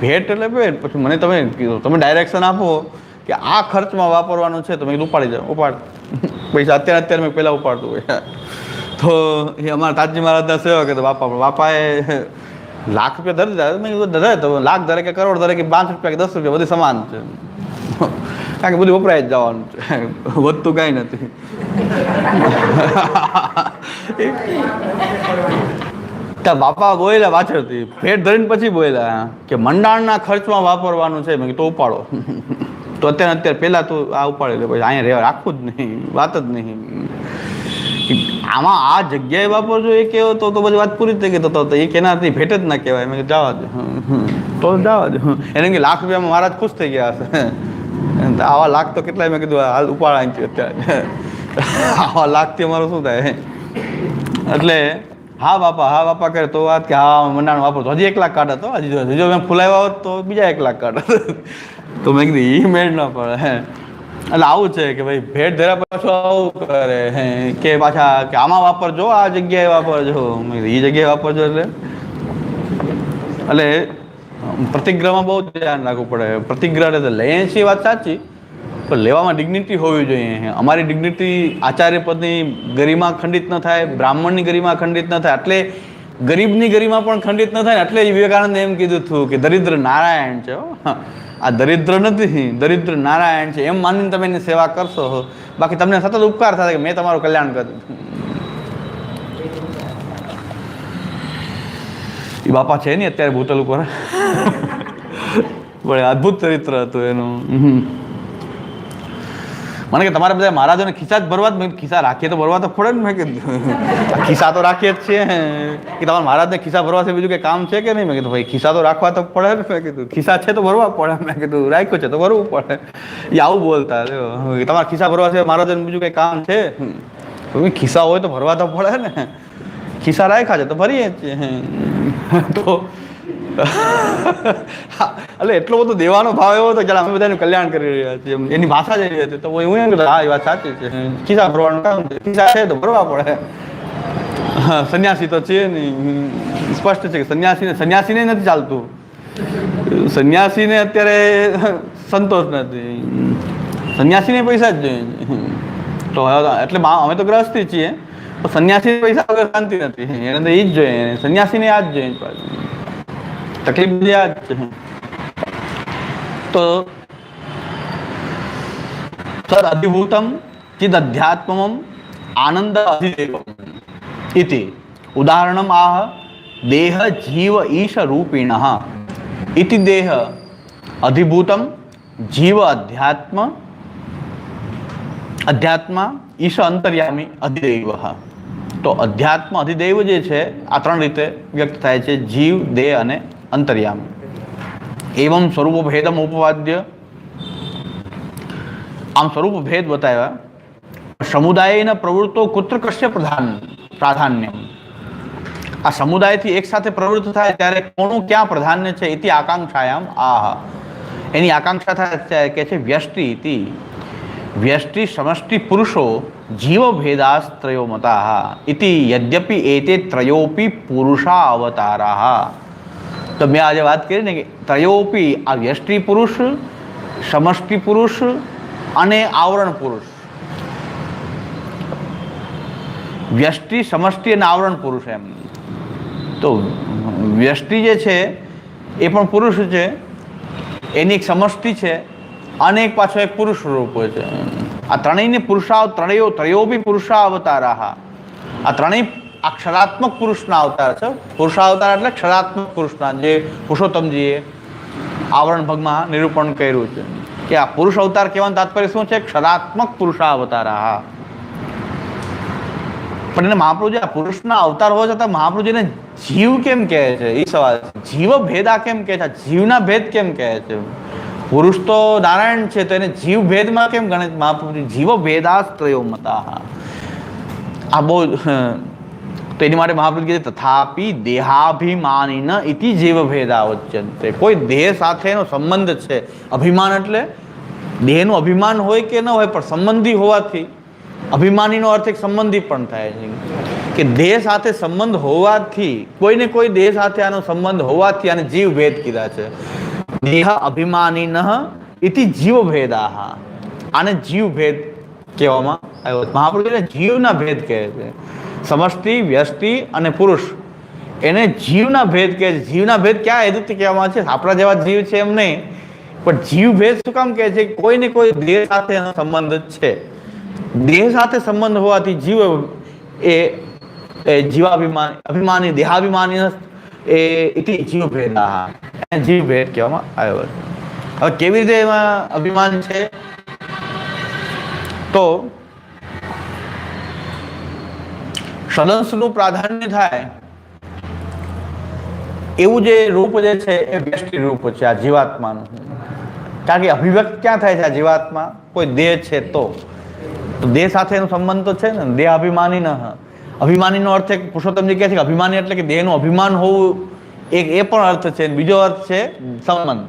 ભેટ એટલે ભેટ. પછી મને તમે કીધું, તમે ડાયરેક્શન આપો કે આ ખર્ચમાં વાપરવાનું છે, તો મેં કીધું ઉપાડી જાઓ, ઉપાડ પૈસા. અત્યારે મેં પહેલાં ઉપાડતું હોય. તો એ અમારા તાજી મહારાજના સેવક કે બાપાએ લાખ રૂપિયા ધરી દીધા. મેં કીધું ધરે તો લાખ ધરે કે કરોડ ધરે કે 5 રૂપિયા કે 10 રૂપિયા બધી સમાન છે, કારણ કે બધું વપરાય જ જવાનું છે, વધતું કાંઈ નથી. ત્યાં બાપા બોલ્યા પાછળથી, ભેટ ધરીને પછી બોલ્યા કે મંડાણના ખર્ચમાં વાપરવાનું છે. મેં કીધું તો ઉપાડો. તો અત્યારે પહેલાં તો આ ઉપાડી લે, પછી અહીંયા રહેવા રાખવું જ નહીં, વાત જ નહીં. આમાં આ જગ્યાએ વાપરજો એ કહેવો તો બધી વાત પૂરી થઈ ગઈ. તો એ કેનાથી ભેટ જ ના કહેવાય. મેં જવા દે, તો જવા દે. એને કે લાખ રૂપિયામાં મહારાજ ખુશ થઈ ગયા હશે. આવા લાખ તો કેટલાય, મેં કીધું હાલ ઉપાડા અત્યારે. આવા લાખથી અમારું શું થાય? એટલે હા બાપા કરે તો વાત કે હા મંડાણ વાપરતો, હજી 1 લાખ કાઢે. તો હજી જો મેં ફૂલાવ્યા હોત તો બીજા 1 લાખ કાઢે. તો મેં કીધું એ મેળ ન પડે. એટલે આવું છે કે ભાઈ ભેટ ધર્યા પાછું આવું કરે કે પાછા કે આમાં વાપરજો, આ જગ્યાએ વાપરજો, એ જગ્યાએ વાપરજો. એટલે પ્રતિગ્રહમાં બહુ ધ્યાન રાખવું પડે. પ્રતિગ્રહ એટલે લઈએ છીએ વાત સાચી, પણ લેવામાં ડિગ્નિટી હોવી જોઈએ. અમારી ડિગ્નિટી આચાર્ય પદની ગરિમા ખંડિત ન થાય, બ્રાહ્મણની ગરિમા ખંડિત ન થાય, એટલે ગરીબની ગરિમા પણ ખંડિત ન થાય. એટલે જ વિવેકાનંદે એમ કીધું હતું કે દરિદ્ર નારાયણ છે. આ દરિદ્ર નથી, દરિદ્ર નારાયણ છે. એમ માનીને તમે એની સેવા કરશો, બાકી તમને સતત ઉપકાર થાય કે મેં તમારું કલ્યાણ કર્યું. એ બાપા છે નહીં અત્યારે ભૂતલ ઉપર, બડે અદભુત ચરિત્ર હતું એનું. મને કે તમારે બધા મહારાજોને ખિસ્સા જ ભરવા જ. મેં ખિસ્સા રાખીએ તો ભરવા તો પડે ને. મેં કીધું ખિસ્સા તો રાખીએ જ છીએ કે તમારા મહારાજને ખિસ્સા ભરવા છે, બીજું કંઈ કામ છે કે નહીં? મેં કીધું ભાઈ ખિસ્સા તો રાખવા તો પડે ને. મેં કીધું ખિસ્સા છે તો ભરવા પડે. મેં કીધું રાખ્યું છે તો ભરવું પડે. એ આવું બોલતા તમારા ખિસ્સા ભરવા છે મહારાજને, બીજું કંઈ કામ છે? ખિસ્સા હોય તો ભરવા તો પડે ને. ખિસ્સા રાખ્યા છે તો ભરીએ જ છીએ. તો એટલે એટલો બધો દેવાનો ભાવ એવો હતો કે અમે બધાનું કલ્યાણ કરી રહ્યા છીએ, એની ભાષા જ એવી હતી. તો હું એમ કીધું હા એ વાત સાચી છે, ખિસ્સા ભરવાનું કામ છે, ખિસ્સા છે તો ભરવા પડે. સંન્યાસી તો છે નહીં, સ્પષ્ટ છે કે સંન્યાસીને નથી ચાલતું. સંન્યાસીને અત્યારે સંતોષ નથી, સંન્યાસીને પૈસા જ જોઈએ. તો એટલે અમે તો ગ્રહસ્થી છીએ, સંન્યાસી પૈસા વગર શાંતિ નથી. એને તો એ જ જોઈએ, સંન્યાસીને આ જ જોઈએ. તકલીફ બધી આ જ છે. તો સર અધિભૂતમ ચિદ અધ્યાત્મમ આનંદ અધિદેવમ ઇતિ ઉદાહરણમ આહ દેહ જીવ ઈશ રૂપિણ ઇતિ દેહ અધિભૂતમ જીવ અધ્યાત્મ ઈશ અંતર્યામી અધિદેવ. તો અધ્યાત્મ અધિદેવ જે છે આ 3 રીતે વ્યક્ત થાય છે, જીવ, દેહ અને અંતર્યામી. એવમ સ્વરૂપ ભેદમ ઉપવાદ્ય, આમ સ્વરૂપ ભેદ બતાવ્યા. સમુદાયના પ્રવૃત્તો કુત્ર કશ્ય પ્રાધાન્યમ, આ સમુદાયથી એક સાથે પ્રવૃત્ત થાય ત્યારે કોનું ક્યાં પ્રાધાન્ય છે. ઇતિ આકાંક્ષાયામ આહ, એની આકાંક્ષા થાય કે છે વ્યષ્ટિ ઇતિ, વ્યષ્ટિ સમષ્ટિ પુરુષો જીવ ભેદાસ્ત્રયો મતાઃ ઇતિ યદ્યપિ એતે ત્રયોપી પુરુષા અવતારાઃ. તો મેં આજે વાત કરી ને કે ત્રયોપી, આ વ્યષ્ટિ પુરુષ, સમષ્ટિ પુરુષ અને આવરણ પુરુષ, વ્યષ્ટિ સમષ્ટિ અને આવરણ પુરુષ એમ. તો વ્યષ્ટિ જે છે એ પણ પુરુષ છે, એની એક સમષ્ટિ છે અને એક પાછો એક પુરુષ રૂપ છે. આ ત્રણેયને ત્રયોપી પુરુષા અવતારાઃ, આ ત્રણેય અક્ષરાત્મક પુરુષના અવતાર છે. પુરુષાવતાર એટલે ક્ષરાત્મક પુરુષના, જે પુરુષોત્તમજીએ આવરણ ભાગમાં નિરૂપણ કર્યું છે કે આ પુરુષ અવતાર કહેવાનું તાત્પર્ય શું છે? ક્ષરાત્મક પુરુષાવતારાઃ. પણ એને મહાપ્રભુજી આ પુરુષના અવતાર હોવા છતાં મહાપ્રભુજીને જીવ કેમ કહે છે એ સવાલ છે. જીવ ભેદા કેમ કહે છે? જીવના ભેદ કેમ કહે છે? પુરુષ તો નારાયણ છે તો એને જીવ ભેદમાં કેમ ગણે મહાપ્રભુજી? જીવ ભેદાસ્ત્રયો મતાઃ. આ બહુ, તો એની માટે મહાપ્રભુ કહે તથાપી દેહાભિમાનીન ઇતિ જીવ ભેદા ઉચ્યન્તે. કોઈ દેહ સાથેનો સંબંધ છે, અભિમાન એટલે દેહનું અભિમાન હોય કે ન હોય, પણ સંબંધી હોવાથી અભિમાનીનો અર્થ એક સંબંધી પણ થાય છે કે દેહ સાથે સંબંધ હોવાથી, કોઈને કોઈ દેહ સાથે આનો સંબંધ હોવાથી આને જીવ ભેદ કીધા છે. દેહ અભિમાનીન ઇતિ જીવ ભેદાઃ, આને જીવ ભેદ કહેવામાં આવ્યો. મહાપ્રભુજીને જીવના ભેદ કહે છે. સમષ્ટિ, વ્યષ્ટિ અને પુરુષ, એને જીવના ભેદ કહે છે. જીવના ભેદ ક્યાં હેતુથી કહેવામાં છે? આપણા જેવા જીવ છે એમ નહીં, પણ જીવ ભેદ શું કામ કહે છે? કોઈને કોઈ દેહ સાથે એનો સંબંધ છે. દેહ સાથે સંબંધ હોવાથી જીવ એ અભિમાની દેહાભિમાની એ ઇતિ જીવ ભેદાઃ, એને જીવ ભેદ કહેવામાં આવ્યો છે. હવે કેવી રીતે એમાં અભિમાન છે? તો સદંશનું પ્રાધાન્ય થાય એવું જે રૂપ જે છે એ વ્યષ્ટિ રૂપ છે આ જીવાત્માનું. કારણ કે અભિવ્યક્ત ક્યાં થાય છે આ જીવાત્મા? કોઈ દેહ છે તો દેહ સાથે એનો સંબંધ તો છે ને. દેહ અભિમાની ન, અભિમાનીનો અર્થ એક પુરુષોત્તમજી કહે છે કે અભિમાની એટલે કે દેહનું અભિમાન હોવું, એક એ પણ અર્થ છે. બીજો અર્થ છે સંબંધ.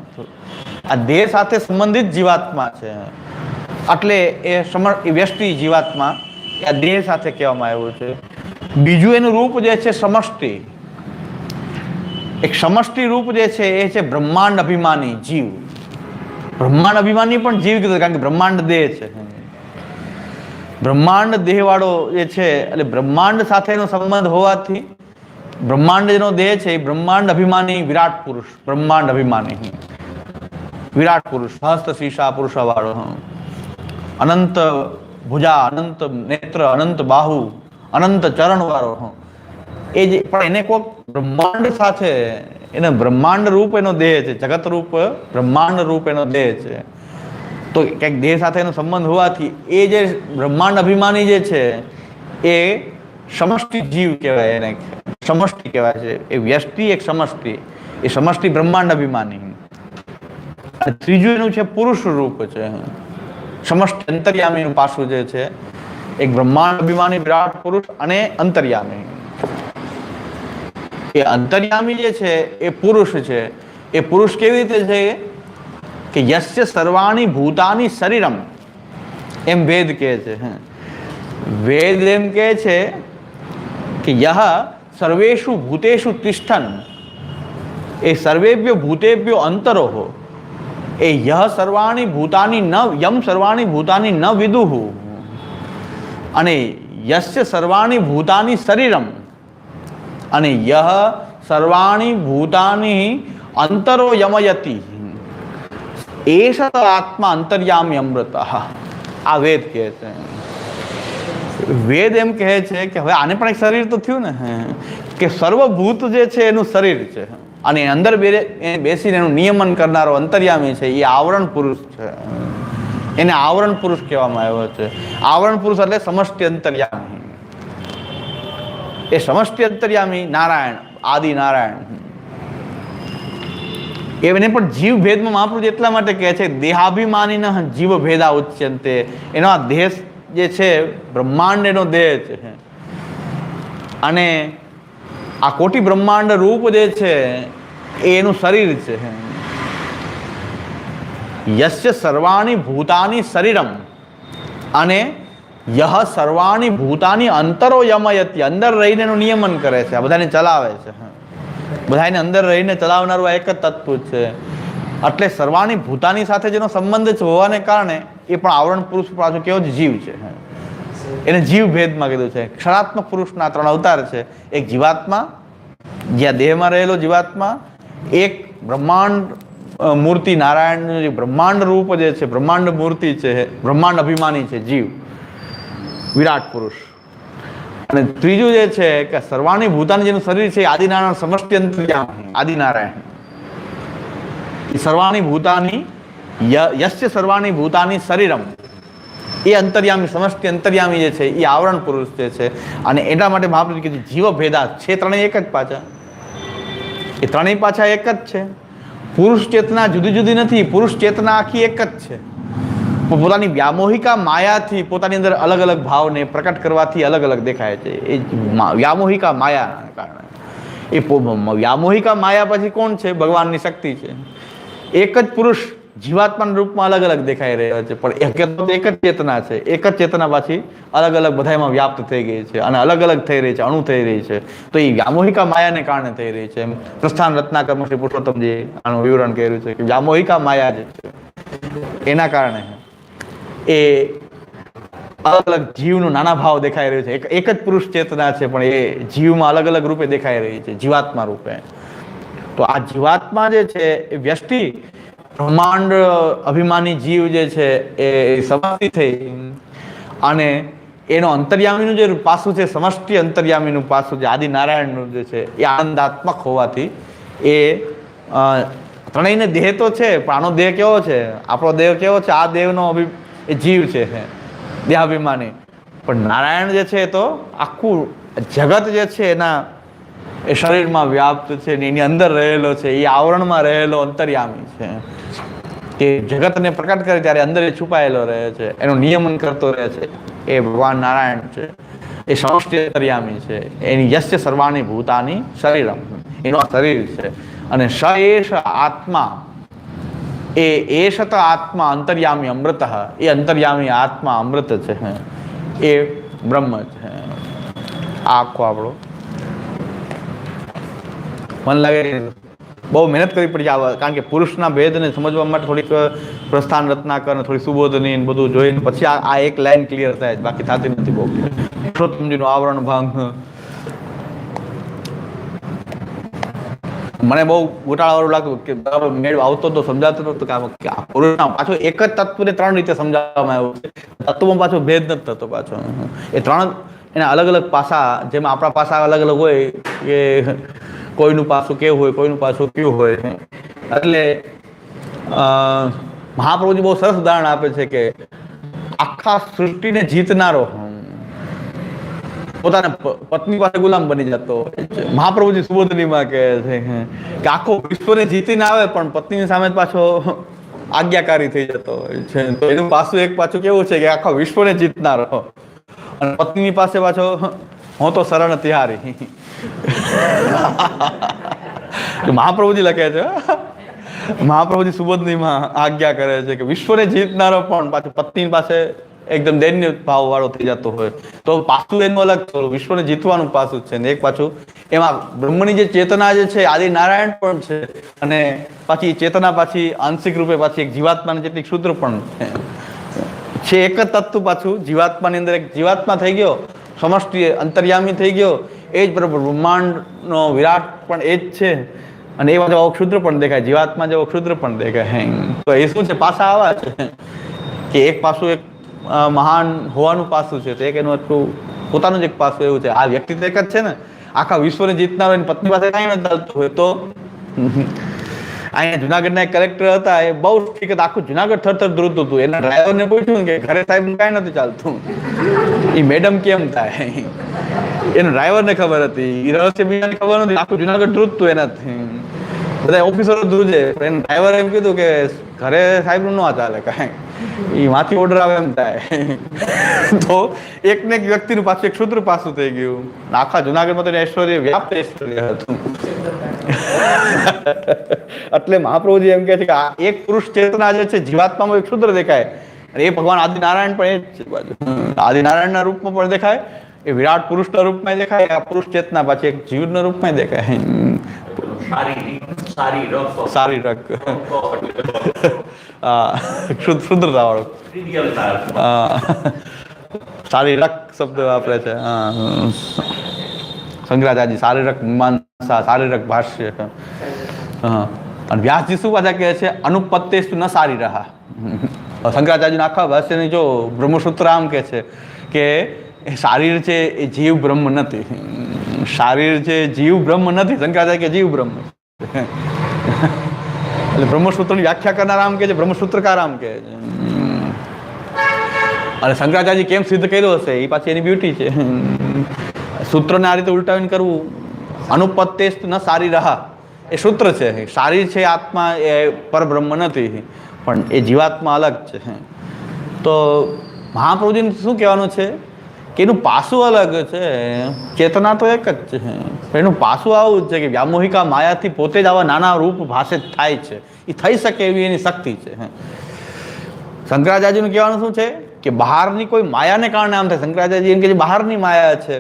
આ દેહ સાથે સંબંધિત જીવાત્મા છે એટલે એ વ્યષ્ટિ જીવાત્મા આ દેહ સાથે કહેવામાં આવ્યું છે. બીજું એનું રૂપ જે છે સમષ્ટિ, એક સમષ્ટિ રૂપ જે છે એ છે બ્રહ્માંડ અભિમાની જીવ. બ્રહ્માંડ અભિમાની પણ જીવ કીધું કારણ કે બ્રહ્માંડ દેહ છે. બ્રહ્માંડ દેહ વાળો જે છે એટલે બ્રહ્માંડ સાથેનો સંબંધ હોવાથી બ્રહ્માંડ જેનો દેહ છે એ બ્રહ્માંડ અભિમાની વિરાટ પુરુષ, બ્રહ્માંડ અભિમાની વિરાટ પુરુષ, હસ્ત શીશા પુરુષ વાળો, અનંત ભુજા, અનંત નેત્ર, અનંત બાહુ, અનંત ચરણ વાળો. એ જે પણ એને કોઈક બ્રહ્માંડ સાથે, એને બ્રહ્માંડ રૂપ એનો દેહ છે, જગત રૂપ બ્રહ્માંડ રૂપ એનો દેહ છે. તો ક્યાંક દેહ સાથે એનો સંબંધ હોવાથી એ જે બ્રહ્માંડ અભિમાની જે છે એ સમષ્ટિ જીવ કહેવાય, એને સમષ્ટિ કહેવાય છે. એ વ્યષ્ટિ એક સમષ્ટિ, એ સમષ્ટિ બ્રહ્માંડ અભિમાની. ત્રીજું એનું છે પુરુષ રૂપ છે, સમષ્ટિ અંતર્યામીનું પાસું જે છે એક બ્રહ્માંડ અભિમાની વિરાટ પુરુષ અને અંતર્યામી. એ અંતર્યામી જે છે એ પુરુષ છે. એ પુરુષ કેવી રીતે છે કે યસ્ય સર્વાણી ભૂતાની શરીરમ, એમ વેદ કહે છે. વેદ એમ કહે છે કે યહ સર્વેષુ ભૂતેષુ તિષ્ઠન, એ સર્વેભ્યો ભૂતેભ્યો અંતરોહ, એ યહ સર્વાણી ભૂતાની ન યમ સર્વાણી ભૂતાની ન વિદુઃ, અને યસ્ય સર્વાણી ભૂતાની શરીરમ, અને યહ સર્વાણી ભૂતાની અંતરો યમયતિ, એષ આત્મા અંતર્યામી અમૃત. આ વેદ કહે છે. વેદ એમ કહે છે કે હવે આને પણ એક શરીર તો થયું ને, કે સર્વભૂત જે છે એનું શરીર છે અને અંદર બેસીને એનું નિયમન કરનારો અંતર્યામી છે એ આવરણ પુરુષ છે. એને આવરણ પુરુષ કહેવામાં આવ્યો છે. આવરણ પુરુષ એટલે સમષ્ટિ અંતર્યામી. એ સમષ્ટિ અંતર્યામી નારાયણ, આદિ નારાયણ. એને પણ જીવ ભેદમાં મહાપ્રભુ એટલા માટે કહે છે દેહાભિમાની જીવ ભેદા ઉચ્યંતે. એનો આ દેહ જે છે બ્રહ્માંડ એનો દેહ છે, અને આ કોટી બ્રહ્માંડ રૂપ જે છે એ એનું શરીર છે. યસ્ય સર્વાણી ભૂતાની શરીરમ, અને યહ સર્વાણી ભૂતાની અંતરો યમયતિ, અંદર રહીને એનું નિયમન કરે છે, આ બધાને ચલાવે છે. બધાને અંદર રહીને ચલાવનારું આ એક જ તત્વ છે. એટલે સર્વાણી ભૂતાની સાથે જેનો સંબંધ છે હોવાને કારણે એ પણ આવરણ પુરુષ પાછો કેવો જીવ છે. એને જીવ ભેદમાં કીધું છે. ક્ષરાત્મક પુરુષના 3 અવતાર છે. એક જીવાત્મા, જ્યાં દેહમાં રહેલો જીવાત્મા, એક બ્રહ્માંડ મૂર્તિ, નારાયણનું જે બ્રહ્માંડ રૂપ જે છે, બ્રહ્માંડ મૂર્તિ છે, બ્રહ્માંડ અભિમાની છે જીવ, વિરાટ પુરુષ. અને ત્રીજું જે છે કે સર્વાણી ભૂતાની જેનું શરીર છે આદિનારાયણ સમષ્ટિ અંતર્યામી, આદિનારાયણ. સર્વાણી ભૂતાની યસ્ય સર્વાણી ભૂતાની શરીરમ, એ અંતર્યામી, સમષ્ટિ અંતર્યામી જે છે એ આવરણ પુરુષ જે છે. અને એના માટે મહાપ્રભુ કીધું જીવ ભેદા છે, ત્રણેય એક જ પાછા. એ ત્રણેય પાછા એક જ છે. પુરુષ ચેતના જુદી જુદી નથી, પુરુષ ચેતના આખી એક જ છે. પોતાની વ્યામોહિકા માયાથી પોતાની અંદર અલગ અલગ ભાવને પ્રકટ કરવાથી અલગ અલગ દેખાય છે. એ વ્યામોહિકા માયાના કારણે. એ વ્યામોહિકા માયા પછી કોણ છે? ભગવાનની શક્તિ છે. એક જ પુરુષ જીવાત્માના રૂપમાં અલગ અલગ દેખાઈ રહ્યો છે, પણ હકીકતમાં એક જ ચેતના છે. એક જ ચેતના પાછી અલગ અલગ બધામાં વ્યાપ્ત થઈ ગઈ છે અને અલગ અલગ થઈ રહી છે, અણુ થઈ રહી છે. તો એ વ્યામોહિકા માયાને કારણે થઈ રહી છે. પ્રસ્થાન રત્નાકર્મ શ્રી પુરુષોત્તમજી આનું વિવરણ કર્યું છે કે વ્યામોહિકા માયા જે છે એના કારણે એ અલગ અલગ જીવનું નાના ભાવ દેખાઈ રહ્યું છે. એક જ પુરુષ ચેતના છે, પણ એ જીવમાં અલગ અલગ રૂપે દેખાઈ રહી છે, જીવાત્મા રૂપે. તો આ જીવાત્મા જે છે એ વ્યષ્ટિ બ્રહ્માંડ અભિમાની જીવ જે છે એ સમાપ્તિ થઈ, અને એનો અંતર્યામીનું જે પાસું છે, સમષ્ટિ અંતર્યામીનું પાસું જે આદિનારાયણનું જે છે એ આનંદાત્મક હોવાથી એ ત્રણેયને દેહ તો છે, પણ આનો દેહ કેવો છે? આપણો દેહ કેવો છે? આ દેહનો એ જીવ છે, દેહાભિમાની. પણ નારાયણ જે છે તો આખું જગત જે છે એના એ શરીરમાં વ્યાપ્ત છે, ને એની અંદર રહેલો છે, એ આવરણમાં રહેલો અંતર્યામી છે. કે જગતને પ્રકટ કરે ત્યારે અંદર એ છુપાયેલો રહે છે, એનું નિયમન કરતો રહે છે. એ ભગવાન નારાયણ છે. એ સમષ્ટિ અંતર્યામી છે. એની યસ્ય સર્વાણી ભૂતાની શરીરમ, એનું શરીર છે. અને સ એષ આત્મા, એષત આત્મા અંતર્યામી અમૃત, એ અંતર્યામી આત્મા અમૃત છે, એ બ્રહ્મ છે. આ આખો આપણો મન લાગે બહુ મહેનત કરવી પડી આવે, કારણ કે પુરુષના ભેદને સમજવા માટે થોડીક પ્રસ્થાન રત્નાકર, થોડી સુબોધની બધું જોઈને પછી આ એક લાઈન ક્લિયર થાય, બાકી થતી નથી બહુ. પુરુષોત્તમજીનું આવરણ ભાંગ મને બહુ ગોટાળાવાળું લાગતું કે બરાબર મેળ આવતો તો સમજાતો નહોતો કે આ પુરુષના પાછો એક જ તત્વને 3 રીતે સમજાવવામાં આવ્યું છે. તત્વમાં પાછો ભેદ નથી થતો પાછો. એ 3 એના અલગ અલગ પાસા, જેમ આપણા પાસા અલગ અલગ હોય કે કોઈનું પાસું કેવું હોય, કોઈનું પાસું કેવું હોય. એટલે મહાપ્રભુજી બહુ સરસ ઉદાહરણ આપે છે કે આખા સૃષ્ટિને જીતનારો પોતાના પત્ની પાસે ગુલામ બની જતો. મહાપ્રભુજી સુબોધનીમાં કહે છે કે આખો વિશ્વને જીતીને આવે પણ પત્નીની સામે પાછો આજ્ઞાકારી થઈ જતો હોય છે. તો એનું પાછું એક પાછું કેવું છે કે આખા વિશ્વને જીતનારો, અને પત્નીની પાસે પાછો હું તો શરણ તિહારી. મહાપ્રભુજી લખે છે, મહાપ્રભુજી સુબોધનીમાં આજ્ઞા કરે છે કે વિશ્વને જીતનારો પણ પાછું પત્ની પાસે એકદમ દૈન્ય ભાવ વાળો થઈ જતો હોય. તો પાછું એનું અલગ થોડું વિશ્વને જીતવાનું પાછું છે, ને એક પાછું એમાં બ્રહ્મની જે ચેતના જે છે આદિ નારાયણ પણ છે, અને પાછી ચેતના પાછી આંશિક રૂપે પાછી એક જીવાત્માની જેટલી ક્ષુદ્ર પણ છે. એક જ તત્વ પાછું જીવાત્માની અંદર એક જીવાત્મા થઈ ગયો, સમષ્ટિ અંતર્યામી થઈ ગયો, એ જ બરાબર બ્રહ્માંડનો વિરાટ પણ એ જ છે. અને એમાં જેવો ક્ષુદ્ર પણ દેખાય, જીવાત્મા જેવો ક્ષુદ્ર પણ દેખાય. તો એ શું છે? પાસા આવા છે કે એક પાછું એક મહાન હોવાનું પાસું છે, તો એક એનું એટલું પોતાનું જ એક પાસું એવું છે. આ વ્યક્તિ તો એક જ છે ને, આખા વિશ્વને જીતનાર હોય, પત્ની પાસે કાંઈ નથી ચાલતું હોય. તો અહીંયા જુનાગઢના એક કલેક્ટર હતા, એ બહુ ઠીક હતા, આખું જુનાગઢ થરથર ધ્રુતું હતું. એના ડ્રાઈવરને પૂછ્યું કે ઘરે સાહેબ કાંઈ નથી ચાલતું, એ મેડમ કેમ થાય? એનો ડ્રાઈવરને ખબર હતી, એ રહસ્ય બીજાને ખબર નથી, આખું જુનાગઢ ધ્રુતતું એનાથી. બધા ઓફિસરો ધ્રુજે, પણ ડ્રાઈવરે એમ કીધું કે ઘરે સાહેબનું ન ચાલે કાંઈ, એ માંથી ઓર્ડર આવે એમ થાય. તો એક ને એક વ્યક્તિનું પાછું એક સૂત્ર પાછું થઈ ગયું. આખા જુનાગઢમાં તો ઐશ્વર્ય વ્યાપ્ત ઐશ્વર્ય હતું. એટલે મહાપ્રભુજી એમ કહે છે કે આ એક પુરુષ ચેતના જે છે જીવાત્મામાં એક સૂત્ર દેખાય, અને એ ભગવાન આદિનારાયણ પણ એ જ છે બાજુ. આદિનારાયણના રૂપમાં પણ દેખાય, એ વિરાટ પુરુષના રૂપમાં દેખાય, આ પુરુષ ચેતના પાછી એક જીવના રૂપમાં દેખાય. સારી રક શુદ્ધતા વાળો સારી રક શબ્દ વાપરે છે. શંકરાચાર્યજી શારીરક મીમાંસા, શારીરક ભાષ્ય. અને વ્યાસજી શું પાછા કહે છે? અનુપત્તિસ્તુ ન સારી રહા. શંકરાચાર્યજીના આખા ભાષ્યની જો બ્રહ્મસૂત્ર આમ કહે છે કે શારીર છે એ જીવ બ્રહ્મ નથી. શારીર છે જીવ બ્રહ્મ નથી. શંકરાચાર્ય કે જીવ બ્રહ્મ. એટલે બ્રહ્મસૂત્રની વ્યાખ્યા કરનાર આમ કે છે, બ્રહ્મસૂત્રકાર આમ કે છે. અને શંકરાચાર્યજી કેમ સિદ્ધ કર્યો હશે એ પાછી એની બ્યુટી છે. સૂત્રને આ રીતે ઉલટાવીને કરવું. અનુપત્તિસ્તુ ન સારી રહા એ સૂત્ર છે. શારીર છે આત્મા એ પરબ્રહ્મ નથી, પણ એ જીવાત્મા અલગ છે. તો મહાપ્રભુજીને શું કહેવાનું છે કે એનું પાસું અલગ છે, ચેતના તો એક જ છે, પણ એનું પાસું આવું જ છે કે વ્યામોહિકા માયાથી પોતે જ આવા નાના રૂપ ભાષિત થાય છે. એ થઈ શકે એવી એની શક્તિ છે. શંકરાચાર્યજીનું કહેવાનું શું છે કે બહારની કોઈ માયાને કારણે આમ થાય. શંકરાચાર્યજી એમ કે બહારની માયા છે.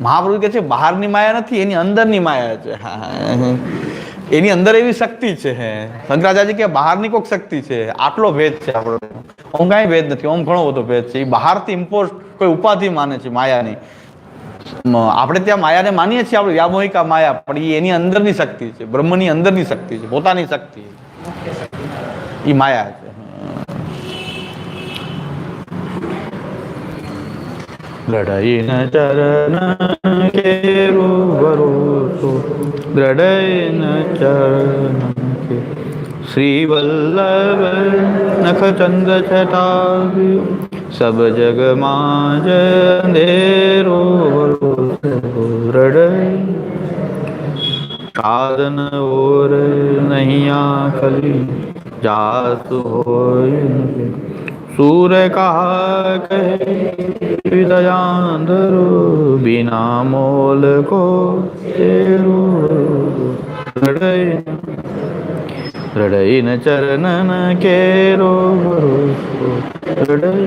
મહાપ્રભુ કહે છે બહારની માયા નથી, એની અંદરની માયા છે. એની અંદર એવી શક્તિ છે. શંકરાચાર્ય કે બહારની કોઈક શક્તિ છે. આટલો ભેદ છે આપણો. ઓમ કાંઈ ભેદ નથી, ઓમ ઘણો બધો ભેદ છે. એ બહારથી ઇમ્પોઝ કોઈ ઉપાધિ માને છે માયાની. આપણે ત્યાં માયાને માનીએ છીએ આપણે વ્યામોહિકા માયા, પણ એ એની અંદરની શક્તિ છે, બ્રહ્મની અંદરની શક્તિ છે, પોતાની શક્તિ. એ માયા છે. દ્રઢઈ ન ચરણ કેરું ભરોસો, દ્રઢઈ ન ચરણ કે શ્રી વલ્લભ નખ ચંદ્ર છટા સબ જગ માં અંધેરો દ્રઢઈ સાધન ઓર નહીં આખલી જાસુ હોય सूर कहा कहे दयांधरो बिना मोल को तेरो हृदय न चरणन केरो भरोसो हृदय